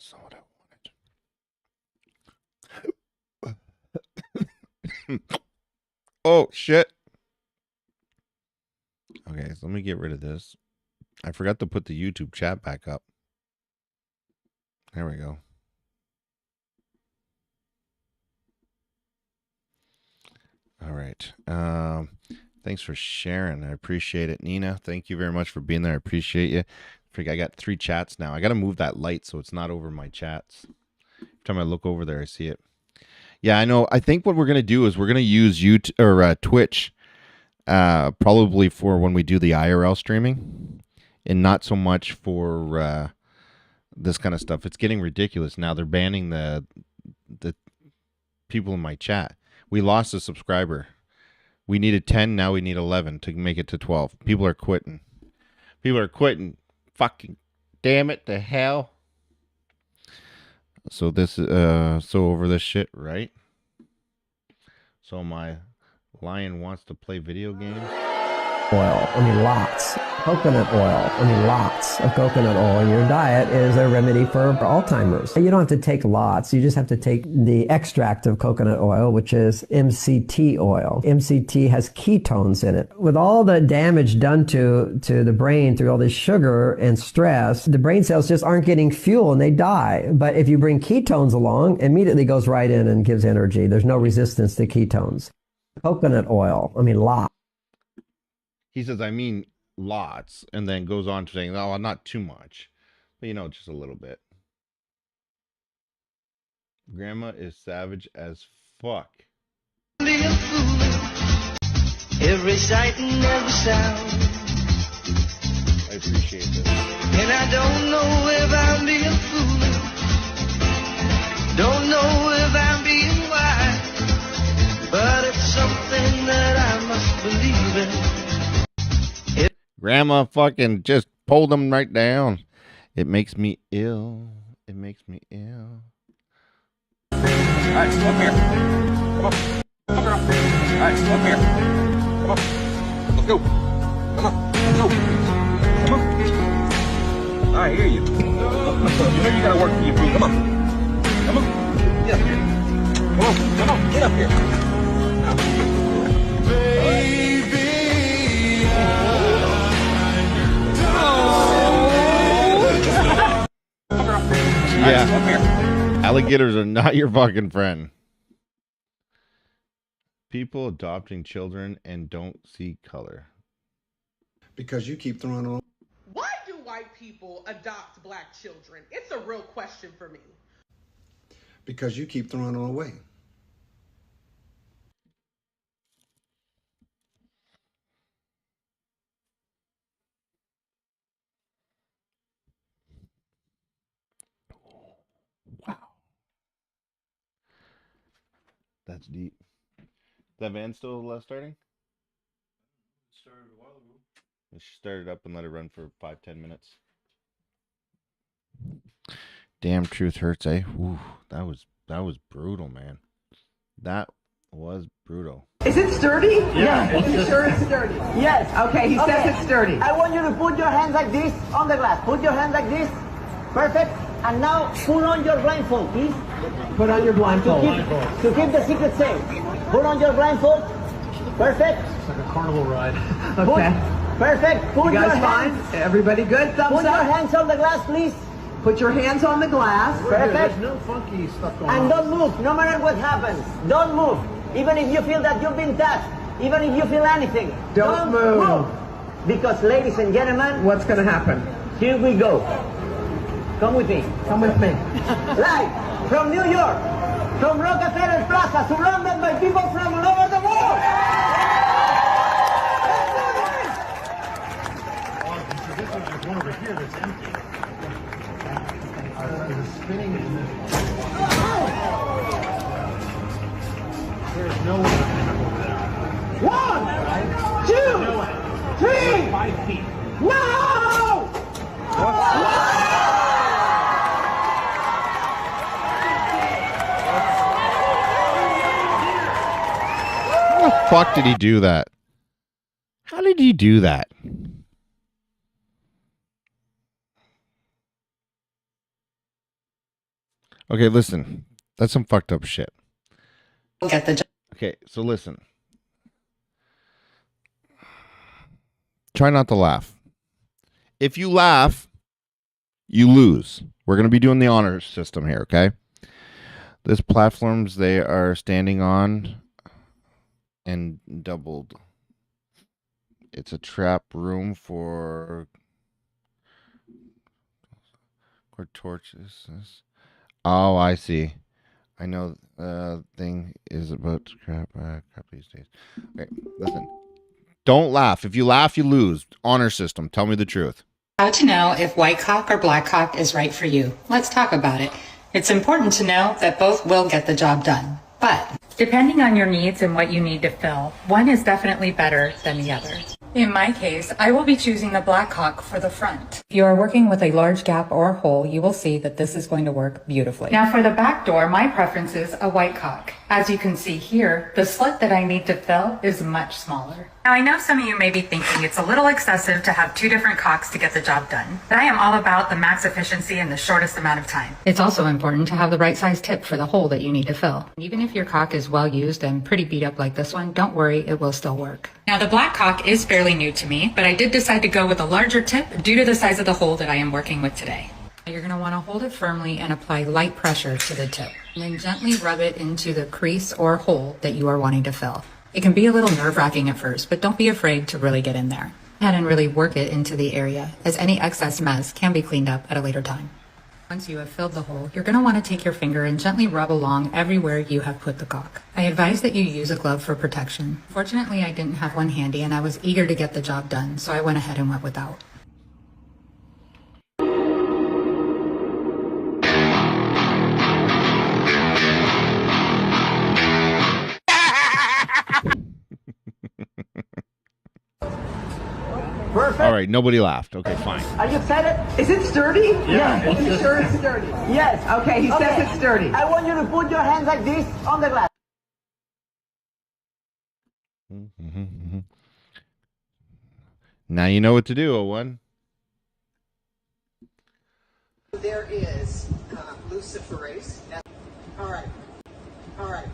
That's not what I wanted. Oh, shit. Okay, so let me get rid of this. I forgot to put the YouTube chat back up. There we go. All right. Thanks for sharing. I appreciate it. Nina, thank you very much for being there. I appreciate you. I got 3 chats now. I got to move that light so it's not over my chats. Every time I look over there, I see it. Yeah, I know. I think what we're going to do is we're going to use YouTube or Twitch probably for when we do the IRL streaming and not so much for this kind of stuff. It's getting ridiculous now. They're banning the people in my chat. We lost a subscriber. We needed 10, now we need 11 to make it to 12. People are quitting. People are quitting. Fucking damn it to hell. So this so over this shit, right? So my lion wants to play video games. Oil, I mean lots. Coconut oil, I mean lots of coconut oil in your diet is a remedy for Alzheimer's. You don't have to take lots, you just have to take the extract of coconut oil, which is MCT oil. MCT has ketones in it. With all the damage done to the brain through all this sugar and stress, the brain cells just aren't getting fuel and they die. But if you bring ketones along, immediately goes right in and gives energy. There's no resistance to ketones. Coconut oil, I mean lots. He says, I mean lots, and then goes on to saying, oh, not too much, but just a little bit. Grandma is savage as fuck. Every sight and every sound. I appreciate this. And I don't know if I'm being foolish. Don't know if I'm being wise. But it's something that I must believe in. Grandma fucking just pulled them right down. It makes me ill. It makes me ill. All right, come here. Come on. Come on, girl. All right, come here. Come on. Let's go. Come on. Let's go. Come on. I hear you. You know you gotta work for your food. Come on. Come on. Get up here. Come on. Come on. Get up here. Yeah. Alligators are not your fucking friend. People adopting children and don't see color. Because you keep throwing on. Why do white people adopt black children? It's a real question for me. Because you keep throwing them away. That's deep. Is that van still starting? Started a while ago. We should start it up and let it run for 5-10 minutes. Damn truth hurts, eh? Ooh, that was brutal, man. That was brutal. Is it sturdy? Yeah. Are you sure it's sturdy? Yes. Okay, he says it's sturdy. I want you to put your hands like this on the glass. Put your hands like this. Perfect. And now put on your blindfold, please. Put on your blindfold. To keep the secret safe. Put on your blindfold. Perfect. It's like a carnival ride. Okay. Perfect. Put You guys your fine? hands. Everybody good? Thumbs Put up? your hands on the glass, please. Put your hands on the glass. Perfect. There's no funky stuff going on. And don't move, no matter what happens. Don't move. Even if you feel that you've been touched. Even if you feel anything. Don't move. Because, ladies and gentlemen, what's going to happen? Here we go. Come with me. Come with me. Live from New York, from Rockefeller Plaza, surrounded by people from all over the world. This one's one over here that's empty. It's spinning. There's no way. 1, 2, 3. 5 feet. No! How the fuck did he do that? How did he do that? Okay, listen. That's some fucked up shit. Get the job. Okay, so listen. Try not to laugh. If you laugh, you lose. We're going to be doing the honor system here, okay? This platforms they are standing on and doubled. It's a trap room for torches. Oh, I see. I know thing is about crap these days. Okay, listen. Don't laugh. If you laugh, you lose. Honor system. Tell me the truth. How to know if white cock or black cock is right for you. Let's talk about it. It's important to know that both will get the job done. But depending on your needs and what you need to fill, one is definitely better than the other. In my case, I will be choosing the black cock for the front. If you are working with a large gap or hole, you will see that this is going to work beautifully. Now for the back door, my preference is a white cock. As you can see here, the slit that I need to fill is much smaller. Now I know some of you may be thinking it's a little excessive to have two different cocks to get the job done, but I am all about the max efficiency in the shortest amount of time. It's also important to have the right size tip for the hole that you need to fill. Even if your cock is well used and pretty beat up like this one, don't worry, it will still work. Now the black cock is fairly new to me, but I did decide to go with a larger tip due to the size of the hole that I am working with today. You're going to want to hold it firmly and apply light pressure to the tip, and then gently rub it into the crease or hole that you are wanting to fill. It can be a little nerve-wracking at first, but don't be afraid to really get in there. Go ahead and really work it into the area, as any excess mess can be cleaned up at a later time. Once you have filled the hole, you're going to want to take your finger and gently rub along everywhere you have put the cock. I advise that you use a glove for protection. Fortunately, I didn't have one handy and I was eager to get the job done, so I went ahead and went without. Perfect. All right, nobody laughed. Okay, fine. Are you excited? Is it sturdy? Yeah. Are you sure it's sturdy? Yes. Okay, he says it's sturdy. I want you to put your hands like this on the glass. Now you know what to do, O1. There is luciferase. All right.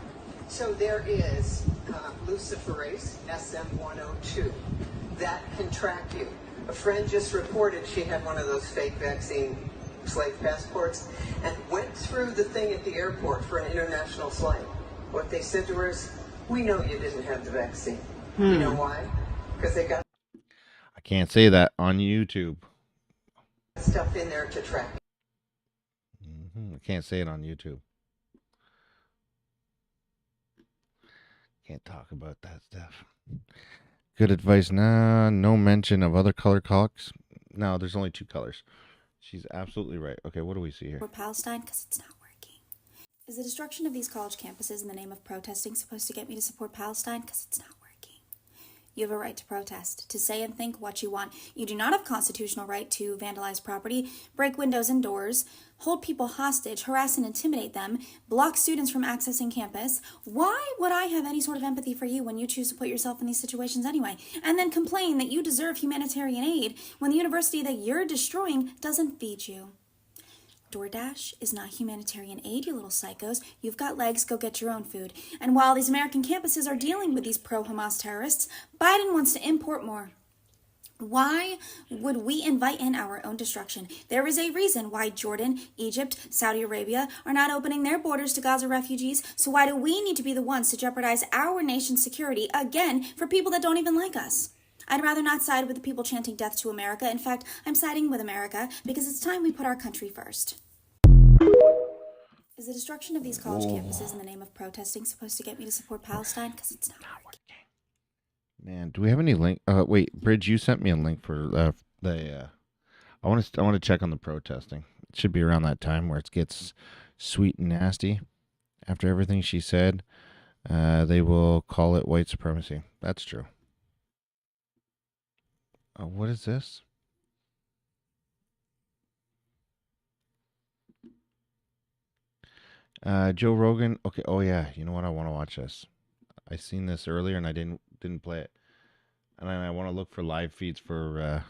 So there is luciferase, SM102, that can track you. A friend just reported she had one of those fake vaccine slave passports and went through the thing at the airport for an international flight. What they said to her is, we know you didn't have the vaccine. You know why? Because they got I can't say that on YouTube. stuff in there to track. I can't say it on YouTube. Can't talk about that stuff. Good advice. Nah, no mention of other color cocks. No, there's only two colors. She's absolutely right. Okay, what do we see here? For Palestine, because it's not working. Is the destruction of these college campuses in the name of protesting supposed to get me to support Palestine? Because it's not working. You have a right to protest, to say and think what you want. You do not have constitutional right to vandalize property, break windows and doors, hold people hostage, harass and intimidate them, block students from accessing campus. Why would I have any sort of empathy for you when you choose to put yourself in these situations anyway? And then complain that you deserve humanitarian aid when the university that you're destroying doesn't feed you. DoorDash is not humanitarian aid, you little psychos. You've got legs, go get your own food. And while these American campuses are dealing with these pro-Hamas terrorists, Biden wants to import more. Why would we invite in our own destruction? There is a reason why Jordan, Egypt, Saudi Arabia are not opening their borders to Gaza refugees. So why do we need to be the ones to jeopardize our nation's security again for people that don't even like us? I'd rather not side with the people chanting death to America. In fact, I'm siding with America because it's time we put our country first. Is the destruction of these college campuses in the name of protesting supposed to get me to support Palestine? Because it's not working. Man, do we have any link? Wait, Bridge, you sent me a link for the. I want to check on the protesting. It should be around that time where it gets sweet and nasty. After everything she said, they will call it white supremacy. That's true. What is this? Joe Rogan. Okay. Oh yeah. You know what? I want to watch this. I seen this earlier and I didn't play it. And I want to look for live feeds for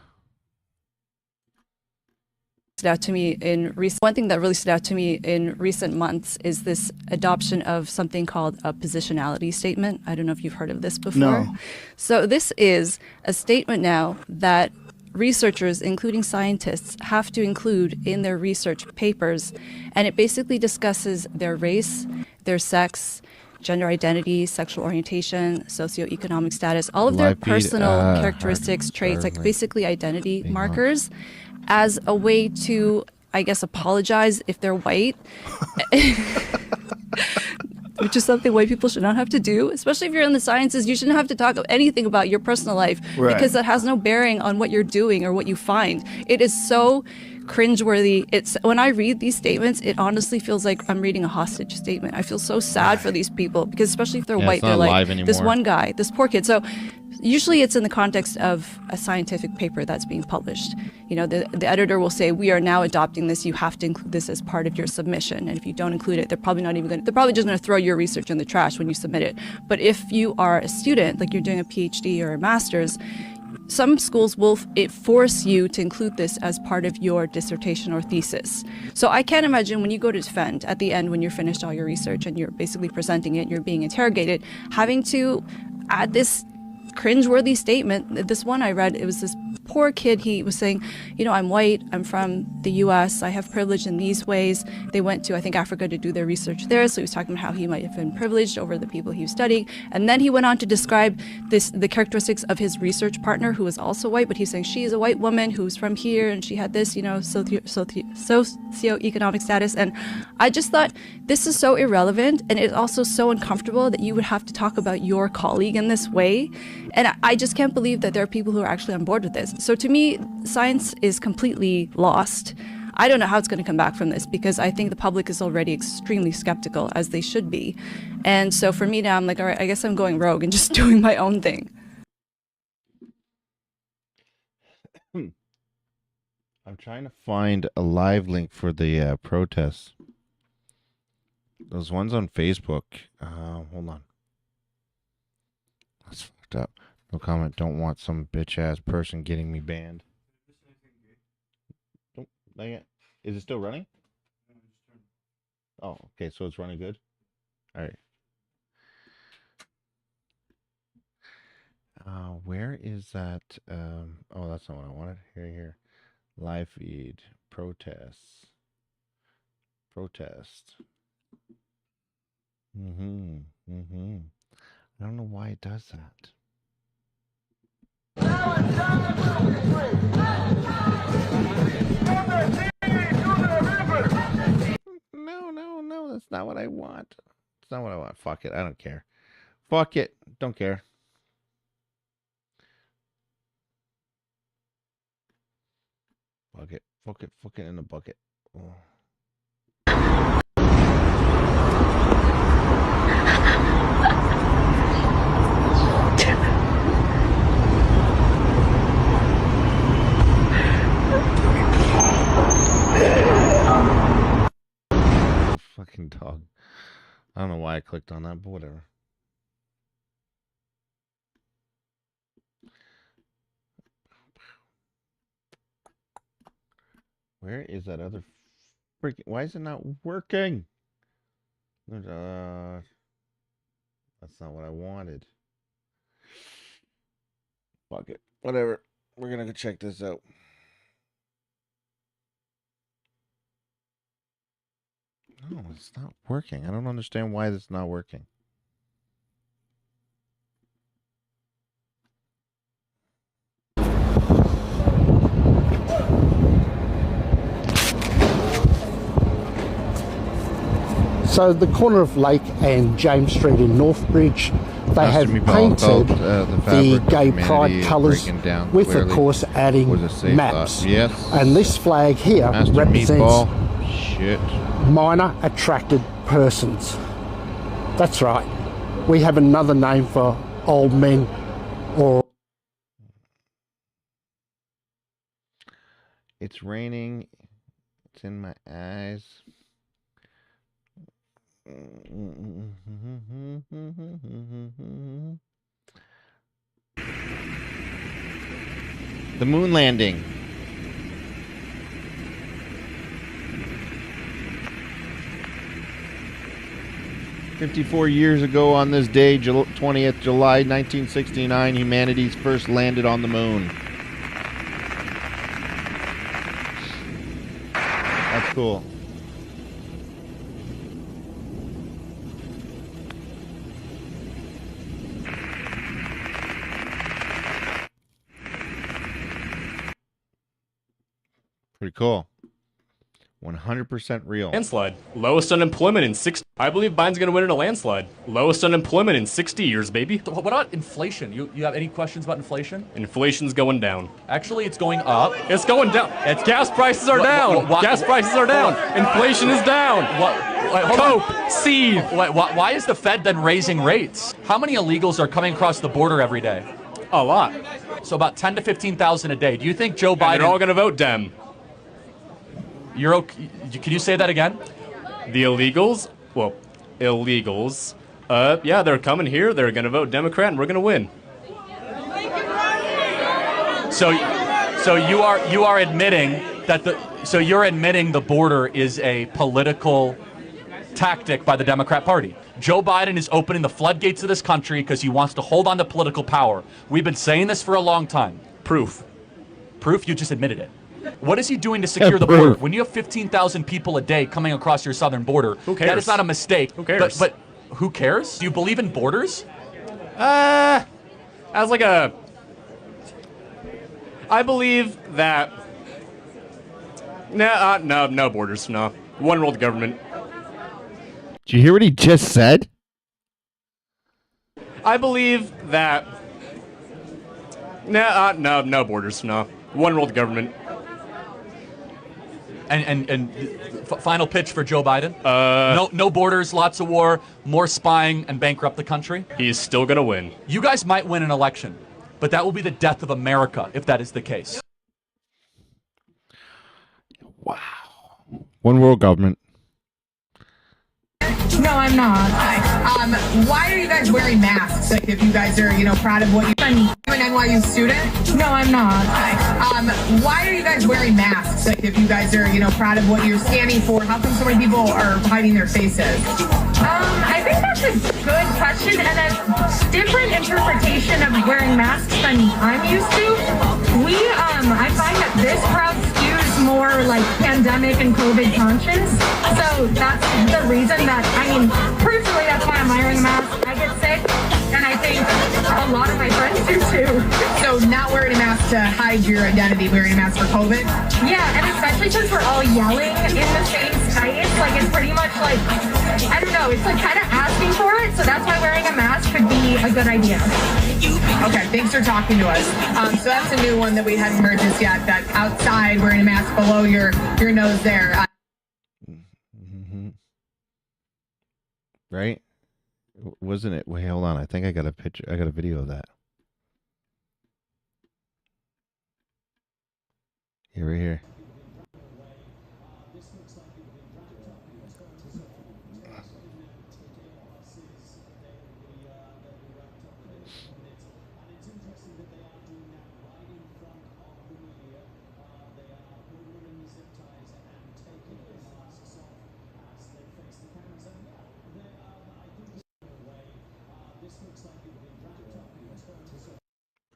stood out to me in one thing that really stood out to me in recent months is this adoption of something called a positionality statement. I don't know if you've heard of this before. No. So this is a statement now that researchers, including scientists, have to include in their research papers, and it basically discusses their race, their sex, gender identity, sexual orientation, socioeconomic status, all of their personal characteristics, traits, like basically identity markers, as a way to, I guess, apologize if they're white, which is something white people should not have to do, especially if you're in the sciences. You shouldn't have to talk anything about your personal life because that has no bearing on what you're doing or what you find. It is so cringeworthy. It's when I read these statements, it honestly feels like I'm reading a hostage statement. I feel so sad for these people because especially if they're white, they're like this one guy, this poor kid. So usually it's in the context of a scientific paper that's being published. You know, the editor will say, we are now adopting this. You have to include this as part of your submission. And if you don't include it, they're probably just going to throw your research in the trash when you submit it. But if you are a student, like you're doing a PhD or a master's, some schools will force you to include this as part of your dissertation or thesis. So I can't imagine when you go to defend at the end, when you're finished all your research and you're basically presenting it, you're being interrogated, having to add this cringeworthy statement. This one I read, it was this poor kid. He was saying, you know, I'm white, I'm from the US, I have privilege in these ways. They went to, I think, Africa to do their research there. So he was talking about how he might have been privileged over the people he was studying. And then he went on to describe the characteristics of his research partner, who was also white, but he's saying she is a white woman who's from here and she had this, you know, socioeconomic status. And I just thought, this is so irrelevant, and it's also so uncomfortable that you would have to talk about your colleague in this way. And I just can't believe that there are people who are actually on board with this. So to me, science is completely lost. I don't know how it's going to come back from this because I think the public is already extremely skeptical, as they should be. And so for me now, I'm like, all right, I guess I'm going rogue and just doing my own thing. I'm trying to find a live link for the protests. Those ones on Facebook. Hold on. That's fucked up. No comment. Don't want some bitch ass person getting me banned. Don't. Not yet. Is it still running? Oh, okay. So it's running good. All right. Where is that? Oh, that's not what I wanted. Here. Live feed. Protests. Protest. I don't know why it does that. No, that's not what I want. It's not what I want. Fuck it. I don't care. Fuck it. Don't care. Fuck it. Fuck it in the bucket. Oh. Fucking dog. I don't know why I clicked on that, but whatever. Where is that other freaking... Why is it not working? That's not what I wanted. Fuck it. Whatever. We're gonna go check this out. No, it's not working. I don't understand why this is not working. So the corner of Lake and James Street in Northbridge, they have painted the gay pride colours with, of course, adding maps. Yes. And this flag here represents Shit. minor attracted persons. That's right. We have another name for old men or... It's raining. It's in my eyes. The moon landing. 54 years ago on this day, 20th July 1969, humanity's first landed on the moon. That's cool. Pretty cool. 100% real. Landslide. Lowest unemployment in 60. I believe Biden's going to win in a landslide. Lowest unemployment in 60 years, baby. What about inflation? You have any questions about inflation? Inflation's going down. Actually, it's going up. It's going down. Gas prices are down. Gas prices are down. Inflation is down. Cope, seed. Why is the Fed then raising rates? How many illegals are coming across the border every day? A lot. So about 10 to 15,000 a day. Do you think Joe Biden... And they're all going to vote Dem. You're okay. Can you say that again? The illegals? Well, illegals. Yeah, they're coming here. They're going to vote Democrat, and we're going to win. So you are admitting that you're admitting the border is a political tactic by the Democrat Party. Joe Biden is opening the floodgates of this country because he wants to hold on to political power. We've been saying this for a long time. Proof? You just admitted it. What is he doing to secure the border? When you have 15,000 people a day coming across your southern border, who cares? That is not a mistake. Who cares? But who cares? Do you believe in borders? As like a... I believe that... No borders, no. One world government. Did you hear what he just said? I believe that... No borders, no. One world government. And final pitch for Joe Biden? No borders, lots of war, more spying, and bankrupt the country? He's still going to win. You guys might win an election, but that will be the death of America if that is the case. Wow. One world government. No, I'm not. Why are you guys wearing masks? Like, if you guys are, proud of what you've done, you're an NYU student? No, I'm not. Why are you guys wearing masks? Like, if you guys are, proud of what you're standing for, how come so many people are hiding their faces? I think that's a good question and a different interpretation of wearing masks than I'm used to. I find that this crowd skews more like pandemic and COVID conscious. So that's the reason that, personally, that's why I'm wearing a mask. I get sick, and I think a lot of my friends do too. So not wearing a mask to hide your identity, wearing a mask for COVID? Yeah, and especially since we're all yelling in the same space, like it's pretty much like, I don't know, it's like kind of asking for it, so that's why wearing a mask could be a good idea. Okay, thanks for talking to us. So that's a new one that we hadn't heard just yet, that outside wearing a mask below your nose there. Right? Wasn't it? Wait, hold on. I think I got a picture. I got a video of that. Here, right here.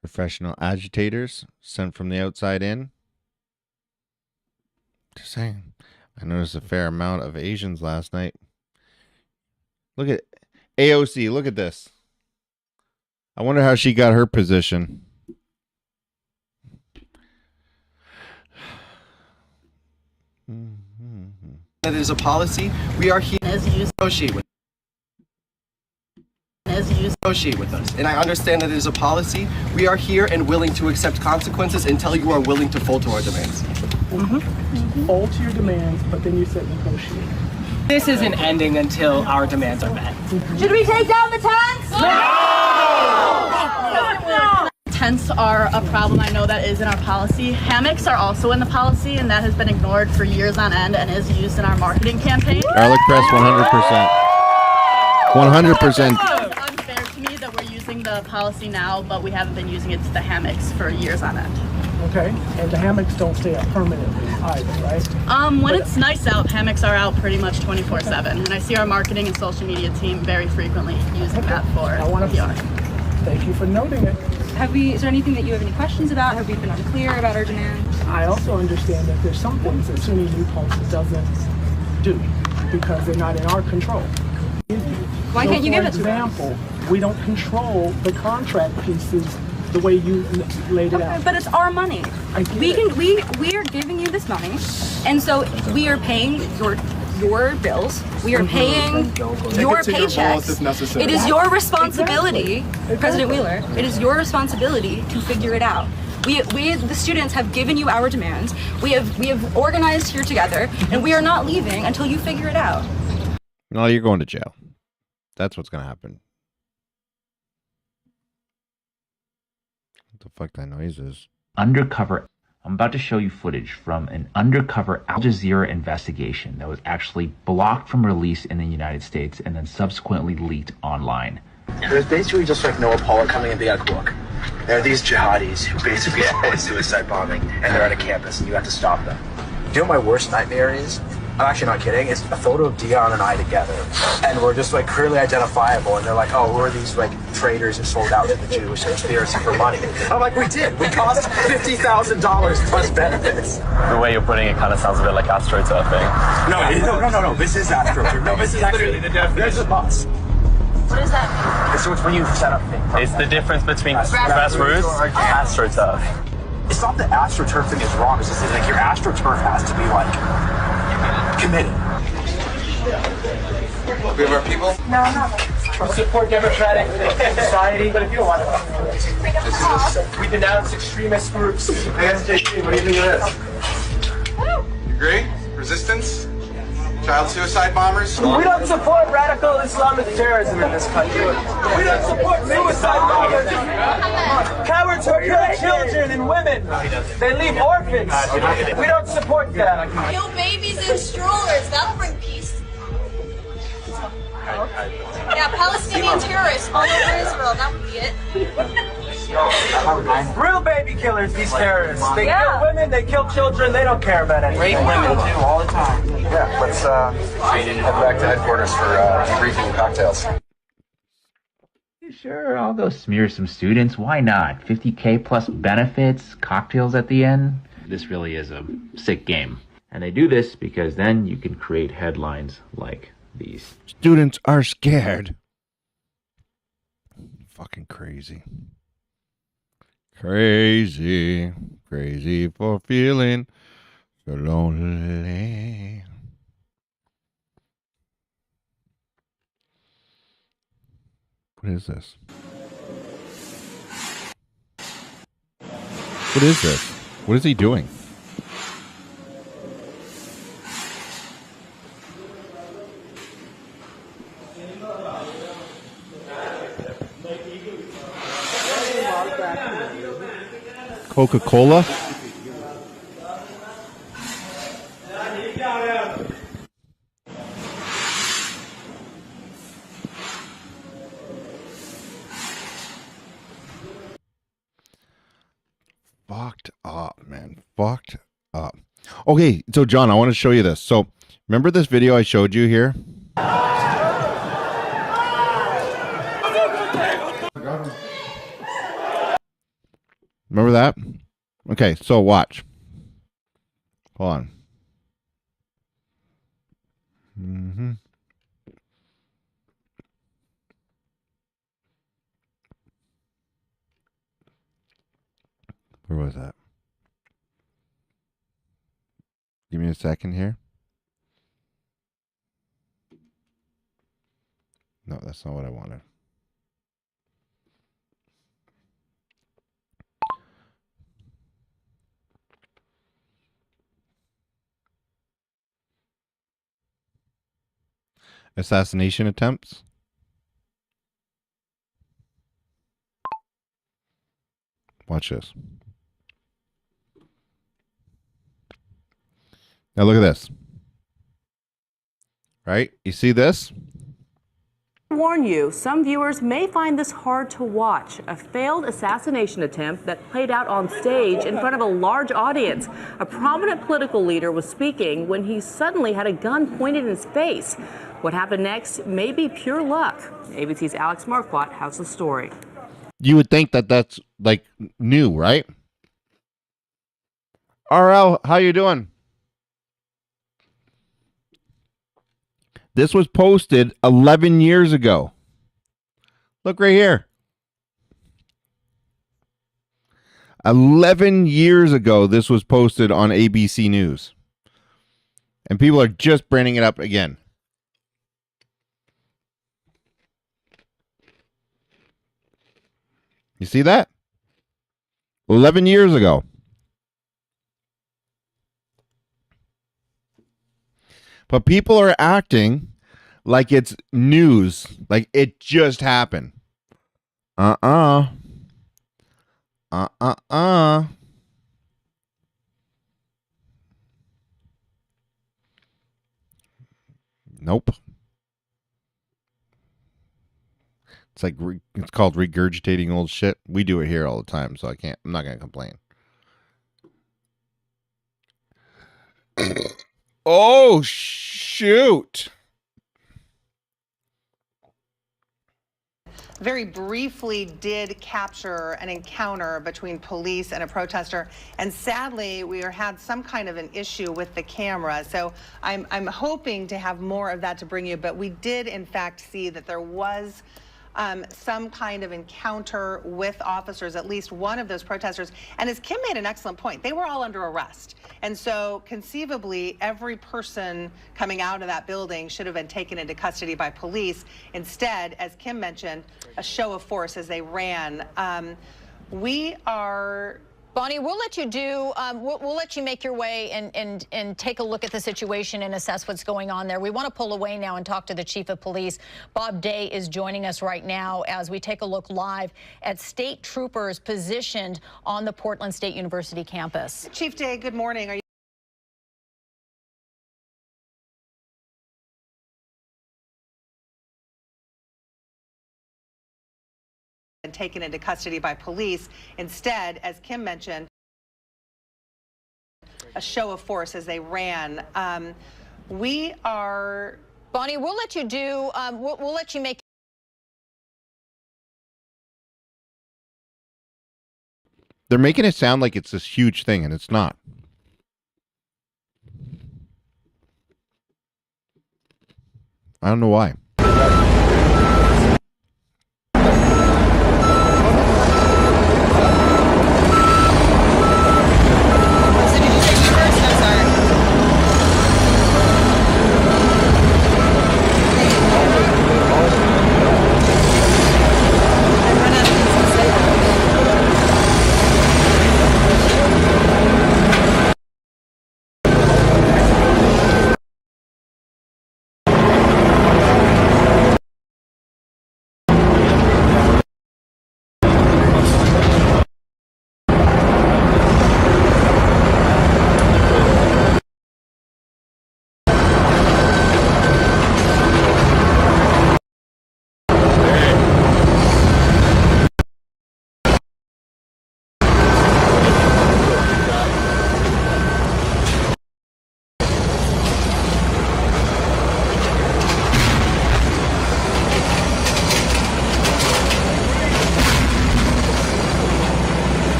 Professional agitators sent from the outside in. Just saying. I noticed a fair amount of Asians last night. Look at AOC. Look at this. I wonder how she got her position. That is a policy. We are here to negotiate with. Negotiate with us. And I understand that it is a policy. We are here and willing to accept consequences until you are willing to fold to our demands. Fold to your demands, but then you said negotiate. This isn't ending until our demands are met. Should we take down the tents? No! Tents are a problem. I know that is in our policy. Hammocks are also in the policy, and that has been ignored for years on end and is used in our marketing campaign. Garlic press 100%. 100%. It's unfair to me that we're using the policy now, but we haven't been using it to the hammocks for years on end. Okay, and the hammocks don't stay up permanently either, right? When it's nice out, hammocks are out pretty much 24/7, and I see our marketing and social media team very frequently using that for PR. Thank you for noting it. Is there anything that you have any questions about? Have we been unclear about our demand? I also understand that there's some things that SUNY New Paltz doesn't do because they're not in our control. Why can't you give it to them? For example, we don't control the contract pieces the way you laid it out. But it's our money. We are giving you this money, and so we are paying your bills. We are paying your paychecks. It is your responsibility, President Wheeler. It is your responsibility to figure it out. We the students have given you our demands. We have organized here together, and we are not leaving until you figure it out. No, you're going to jail. That's what's going to happen. What the fuck that noise is? Undercover. I'm about to show you footage from an undercover Al Jazeera investigation that was actually blocked from release in the United States and then subsequently leaked online. There's basically just like Noah Pollack coming and being like, look, there are these jihadis who basically support suicide bombing, and they're at a campus, and you have to stop them. You know what my worst nightmare is? I'm actually not kidding. It's a photo of Dion and I together, and we're just like clearly identifiable, and they're like, oh, who are these like traitors who sold out to the Jewish conspiracy for money? I'm like, we did. We cost $50,000 plus benefits. The way you're putting it kind of sounds a bit like astroturfing. No. This is astroturfing. No, this is actually the definition. There's a bus. What does that mean? So it's when you set up things. It's the difference between grassroots and astroturf. It's not that astroturfing is wrong. It's just that, like, your astroturf has to be like committed. We have our people. No, I'm not. We support democratic society, but if you don't want to, we denounce extremist groups. ASJP, what do you think of this? You agree? Resistance? Child suicide bombers? We don't support radical Islamic terrorism in this country. We don't support suicide bombers. Cowards who kill children and women. They leave orphans. We don't support that. Kill babies in strollers. That'll bring peace. Yeah, Palestinian terrorists all over Israel. That would be it. Real baby killers, these terrorists. They kill women, they kill children, they don't care about anything. Rape women too, all the time. Yeah, let's head back to headquarters for debriefing and cocktails. Sure, I'll go smear some students. Why not? 50K plus benefits, cocktails at the end. This really is a sick game. And they do this because then you can create headlines like these. Students are scared. Fucking crazy. Crazy for feeling so lonely. What is this? What is this? What is he doing? Coca-Cola? Fucked up, man. Fucked up. Okay, so John, I want to show you this. So, remember this video I showed you here? Remember that? Okay, so watch. Hold on. Where was that? Give me a second here. No, that's not what I wanted. Assassination attempts. Watch this. Now look at this. Right? You see this? warn you, some viewers may find this hard to watch. A failed assassination attempt that played out on stage in front of a large audience. A prominent political leader was speaking when he suddenly had a gun pointed in his face. What happened next may be pure luck. ABC's Alex Marquardt has the story. You would think that that's like new, right? RL, how you doing? This was posted 11 years ago. Look right here. 11 years ago, this was posted on ABC News. And people are just bringing it up again. You see that? 11 years ago. But people are acting like it's news, like it just happened. Nope. It's like it's called regurgitating old shit. We do it here all the time, so I'm not going to complain. Oh, shoot. Very briefly did capture an encounter between police and a protester, and sadly we had some kind of an issue with the camera, so I'm hoping to have more of that to bring you, but we did in fact see that there was some kind of encounter with officers, at least one of those protesters. And as Kim made an excellent point, they were all under arrest. And so conceivably, every person coming out of that building should have been taken into custody by police. Instead, as Kim mentioned, a show of force as they ran. Bonnie, we'll let you do, we'll let you make your way and take a look at the situation and assess what's going on there. We want to pull away now and talk to the chief of police. Bob Day is joining us right now as we take a look live at state troopers positioned on the Portland State University campus. Chief Day, good morning. Are you taken into custody by police? Instead, as Kim mentioned, a show of force as they ran. Bonnie, we'll let you do, we'll let you make. They're making it sound like it's this huge thing, and it's not. I don't know why.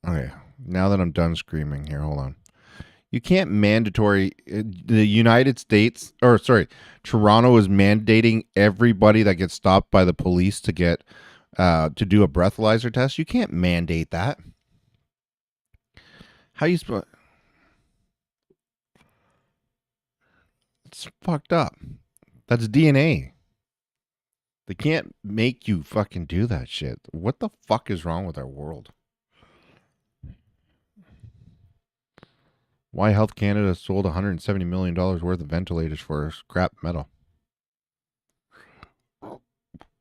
Okay, now that I'm done screaming here, hold on. You can't mandatory the United States, or sorry, Toronto is mandating everybody that gets stopped by the police to get to do a breathalyzer test. You can't mandate that. How you supposed? That's fucked up. That's DNA. They can't make you fucking do that shit. What the fuck is wrong with our world? Why Health Canada sold $170 million worth of ventilators for scrap metal.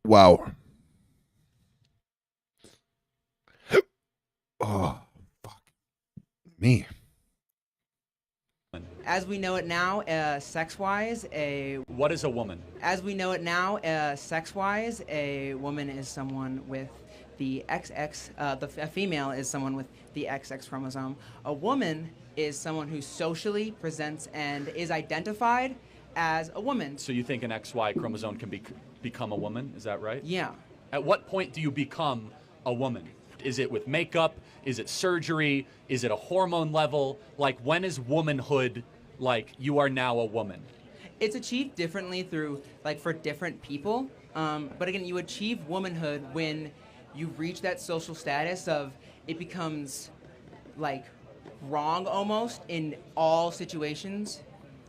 Wow. Oh, fuck. Me. As we know it now, sex-wise, What is a woman? As we know it now, sex-wise, a woman is someone with the XX. A female is someone with the XX chromosome. A woman is someone who socially presents and is identified as a woman. So you think an XY chromosome can become a woman? Is that right? Yeah. At what point do you become a woman? Is it with makeup? Is it surgery? Is it a hormone level? Like, when is womanhood like you are now a woman? It's achieved differently through, like, for different people. But again, you achieve womanhood when you reach that social status of it becomes, like, wrong almost in all situations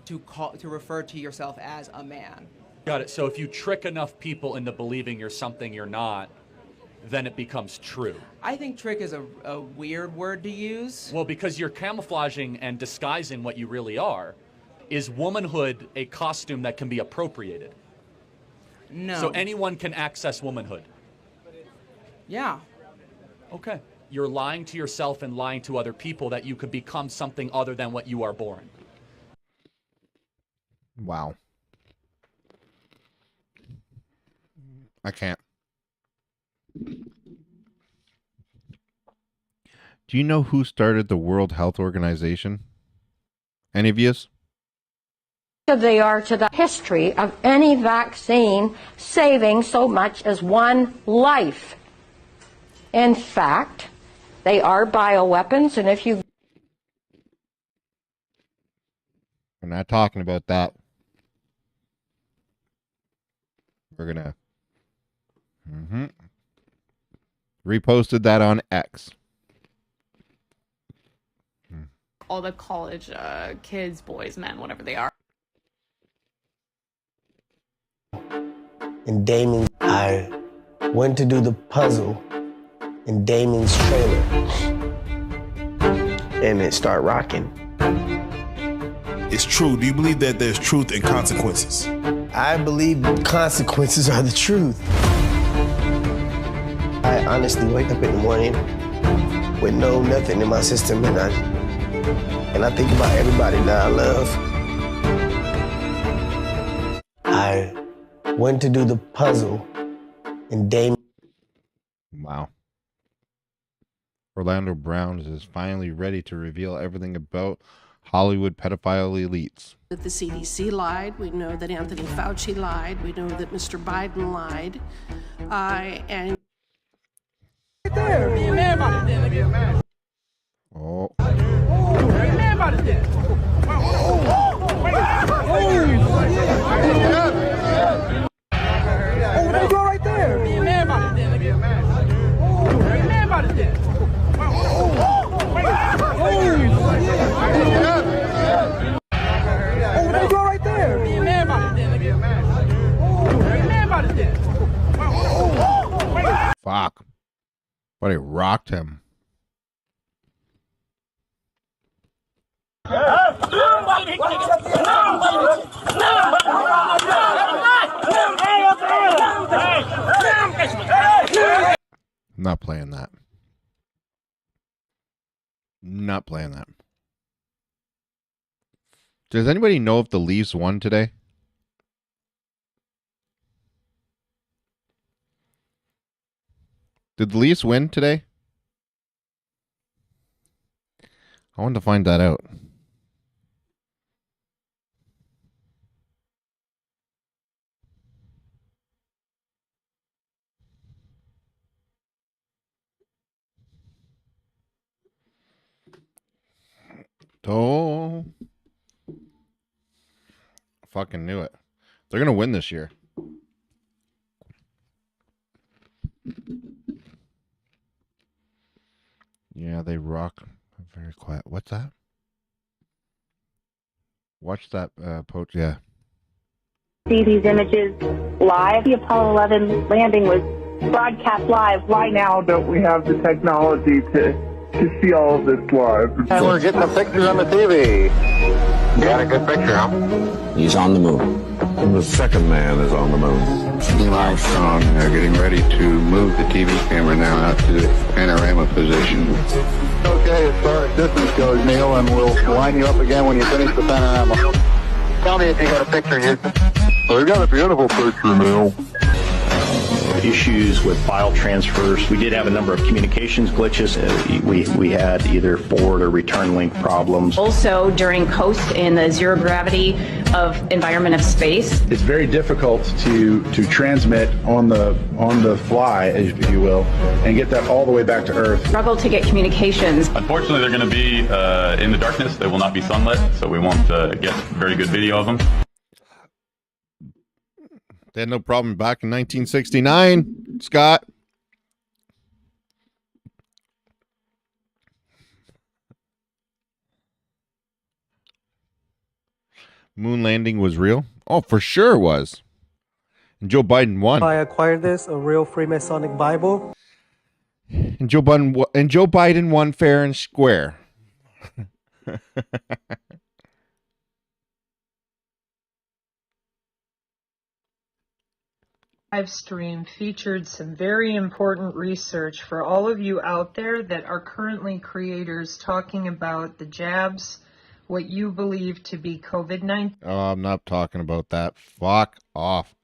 to refer to yourself as a man. Got it. So if you trick enough people into believing you're something you're not, then it becomes true. I think trick is a weird word to use. Well, because you're camouflaging and disguising what you really are. Is womanhood a costume that can be appropriated? No. So anyone can access womanhood? Yeah. Okay. You're lying to yourself and lying to other people that you could become something other than what you are born. Wow. I can't. Do you know who started the World Health Organization? Any of yous? They are to the history of any vaccine saving so much as one life. In fact, they are bioweapons, and if you... We're not talking about that. We're gonna... Reposted that on X. All the college kids, boys, men, whatever they are. And Damon, I went to do the puzzle in Damon's trailer, and it started rocking. It's true. Do you believe that there's truth in consequences? I believe consequences are the truth. I honestly wake up in the morning with nothing in my system, and I think about everybody that I love. I went to do the puzzle, and Damon. Wow. Orlando Brown is finally ready to reveal everything about Hollywood pedophile elites. That the CDC lied. We know that Anthony Fauci lied. We know that Mr. Biden lied. And Right there. Be a man about it then. Be a man. Oh. Be a man about it then. There you go right there. Be a man about it then. Be a man. Be a man about it then. There you go right there. Be a man about it then. Be a man. Be a man about it then. Fuck. But it rocked him. I'm not playing that. Not playing that. Does anybody know if the Leafs won today? Did the Leafs win today? I wanted to find that out. Oh, fucking knew it. They're gonna win this year. Yeah, they rock. Very quiet. What's that? Watch that poach. Yeah, see these images live. The Apollo 11 landing was broadcast live. Why now don't we have the technology to see all of this live? And we're getting a picture on the TV. Got a good picture, huh? He's on the moon. And the second man is on the moon. Neil Armstrong getting ready to move the TV camera now out to the panorama position. Okay, as far as distance goes, Neil, and we'll line you up again when you finish the panorama. Tell me if you got a picture, Houston. Well, we got a beautiful picture, Neil. Issues with file transfers. We did have a number of communications glitches. We had either forward or return link problems. Also, during coast in the zero gravity of environment of space, it's very difficult to transmit on the fly, if you will, and get that all the way back to Earth. Struggle to get communications. Unfortunately, they're going to be in the darkness. They will not be sunlit, so we won't get very good video of them. They had no problem back in 1969, Scott. Moon landing was real? Oh, for sure it was. And Joe Biden won. I acquired this, a real Freemasonic Bible. And Joe Biden won fair and square. Live stream featured some very important research for all of you out there that are currently creators talking about the jabs, what you believe to be COVID-19. Oh, I'm not talking about that. Fuck off.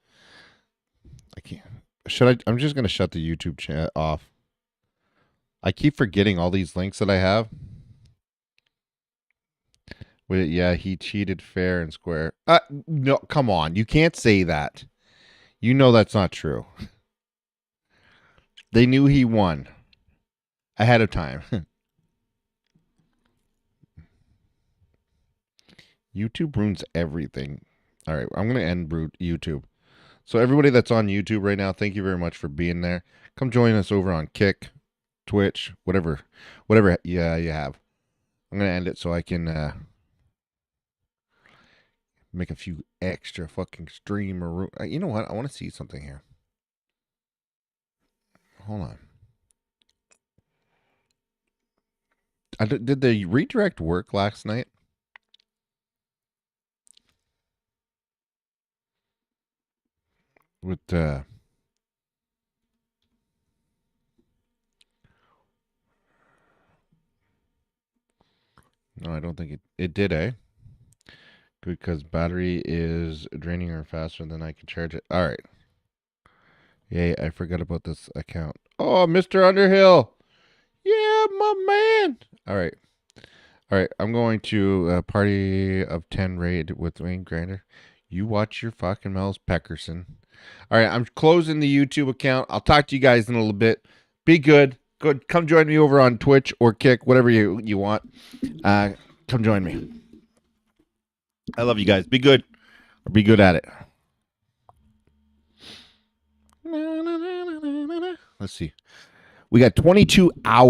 I can't. I'm just going to shut the YouTube chat off. I keep forgetting all these links that I have. Wait, yeah, he cheated fair and square. No, come on. You can't say that. You know that's not true. They knew he won ahead of time. YouTube ruins everything. All right, I'm going to end YouTube. So everybody that's on YouTube right now, thank you very much for being there. Come join us over on Kick, Twitch, whatever you have. I'm going to end it so I can make a few extra fucking stream or you know what? I want to see something here. Hold on. Did the redirect work last night? With no, I don't think it did, eh? Because battery is draining her faster than I can charge it. All right. Yay, I forgot about this account. Oh, Mr. Underhill. Yeah, my man. All right. All right, I'm going to a party of 10 raid with Wayne Grinder. You watch your fucking mouth, Peckerson. All right, I'm closing the YouTube account. I'll talk to you guys in a little bit. Be good. Good. Come join me over on Twitch or Kick, whatever you want. Come join me. I love you guys. Be good. Or be good at it. Let's see. We got 22 hours.